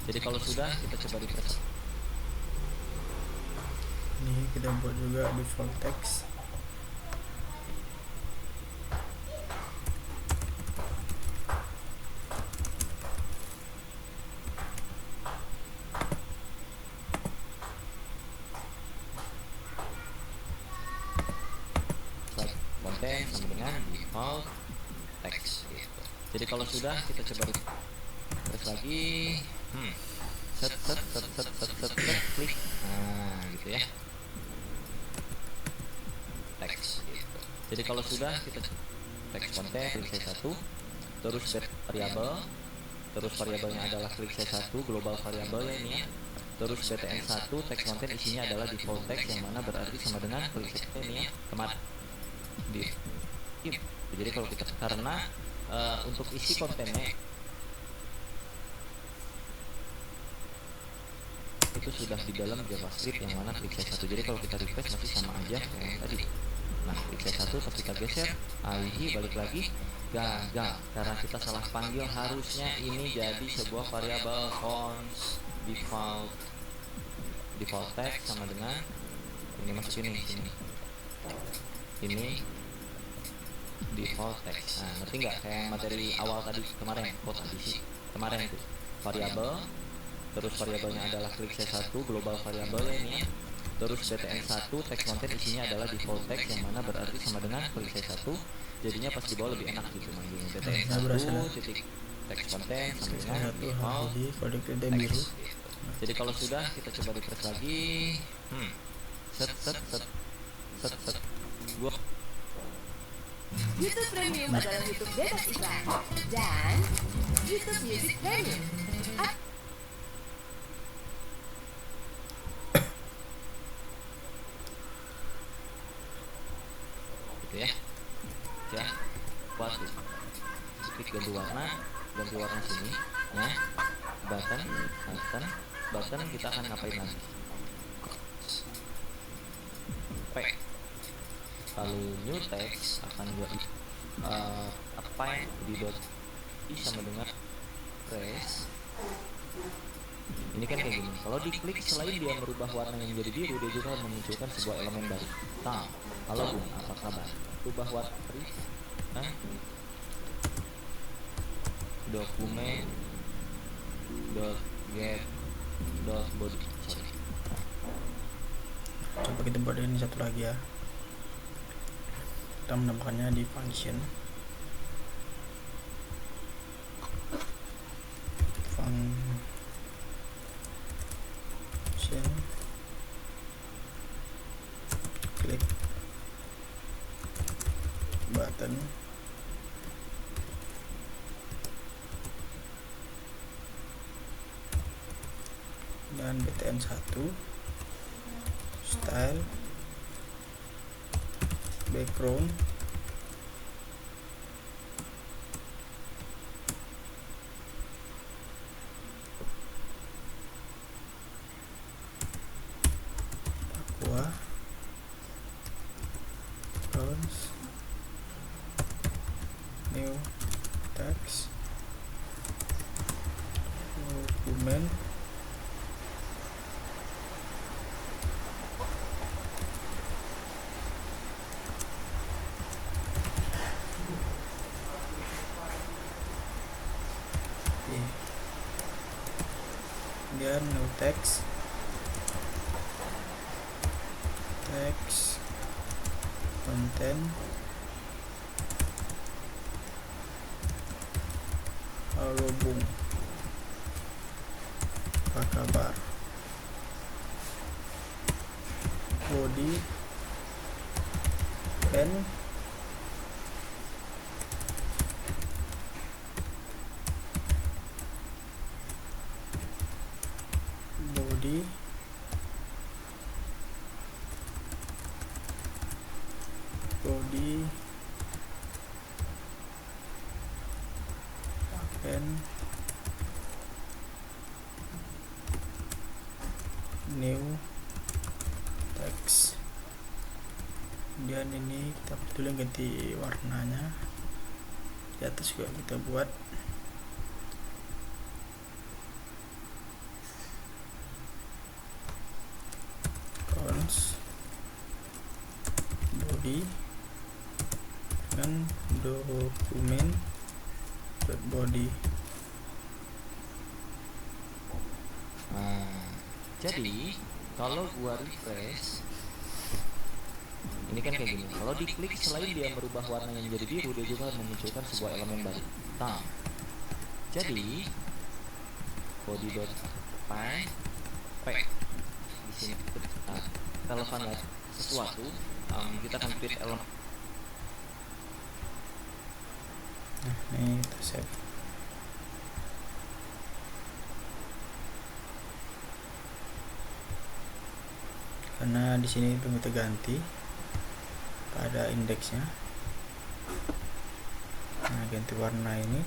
Jadi kalau sudah kita coba refresh. ini kita buat juga default text. Konten sama dengan default text gitu. Jadi kalau sudah kita coba refresh lagi, set klik, nah gitu ya, teks gitu. Jadi kalau sudah kita teks konten klik saya satu, terus variabel, terus variabelnya adalah klik saya satu, global variabelnya ini ya, terus btn1 teks konten isinya adalah default text yang mana berarti sama dengan klik saya satu ini ya, kemarin di. Jadi kalau kita karena untuk isi kontennya itu sudah di dalam JavaScript yang mana klik saya satu. Jadi kalau kita refresh masih sama aja kayak yang tadi. Nah, klik saya satu pas kita geser, balik lagi, gagal karena kita salah panggil. Harusnya ini jadi sebuah variabel const default text sama dengan ini, masukin ini default text. Nah, ngerti nggak kayak materi awal tadi kemarin, posisi kemarin itu variabel, terus variabelnya adalah klik saya satu, global variabelnya ini ya, terus btn1 text content isinya adalah default text yang mana berarti sama dengan klik saya satu. Jadinya pas di bawah lebih enak gitu manggilnya, btn1 titik text content sama dengan default text. Jadi kalau sudah kita coba refresh lagi, set gua YouTube Premium adalah YouTube bebas iklan dan YouTube Music Premium. Gitu ya, buat ganti warna sini ya, button kita akan ngapain lagi, P, lalu new text akan gua apply di dot i sama dengan press. Ini kan kayak gini, kalau diklik selain dia merubah warna yang menjadi biru, dia juga memunculkan sebuah elemen baru. Nah, halo Bung, apa kabar? Rubah warna dokumen dot get dot body. Coba kita buat ini satu lagi ya. Kita menambahkannya di function klik button dan btn1 style background aqua bronze new text dokumen kemudian new text content halo Bung, apa kabar, body pen body pen new text. Kemudian ini kita dulu ganti warnanya, di atas juga kita buat cons body dan dokumen body. Nah, jadi kalau gua refresh, ini kan kayak gini, kalau diklik selain dia merubah warna yang menjadi biru, dia juga memunculkan sebuah elemen baru. Nah, jadi body dot p di sini kita lakukan sesuatu, kita akan create elemen. Nah, ini kita save. Karena di sini belum kita ganti pada indeksnya. Nah, ganti warna ini.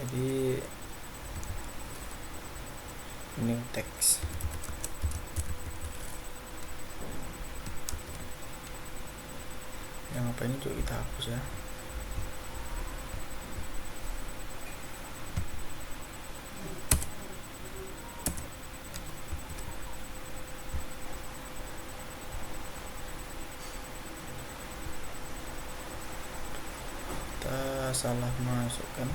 Jadi new text. Yang apa ini juga kita hapus ya. Kita salah masukkan.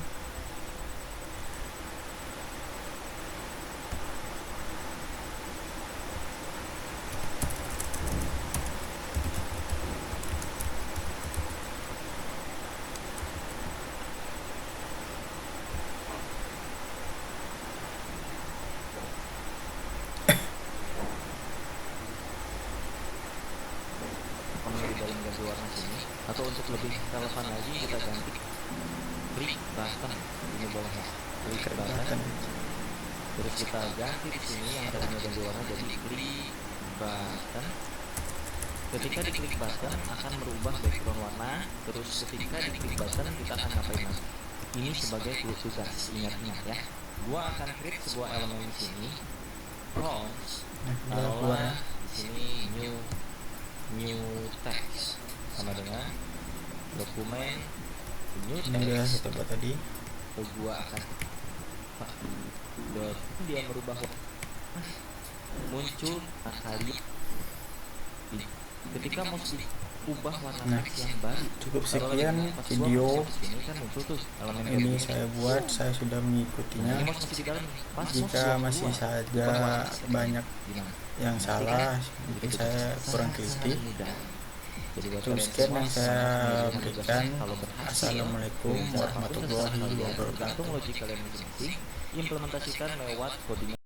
Ganti warna sini, atau untuk lebih relevan lagi kita ganti klik button ini bawahnya, klik button, terus kita ganti di sini yang tadinya ganti warna jadi klik button Ketika diklik button akan merubah background warna. Terus ketika diklik button kita akan ngapain lagi? Ini sebagai tugas, ingat-ingat ya. Gua akan create sebuah elemen di sini. Fonts, taruhlah di sini new text sama dengan dokumen new ini udah text. saya coba tadi. Gua akan dia merubah muncul kali ketika mau ubah warna Nah, teks yang baru. cukup Kalau sekian lagi pas video gua masuk ke sini kan muncul tuh elemen ini baru. saya buat, saya sudah Nah, mengikutinya. ini masih di dalam. Pas Jika mau masih keluar, saja ubah warna teks banyak gimana? yang salah, mungkin saya kurang teliti. Cukup sekian yang saya berikan. Assalamualaikum warahmatullahi wabarakatuh. Tergantung logik kalian masing-masing, implementasikan lewat coding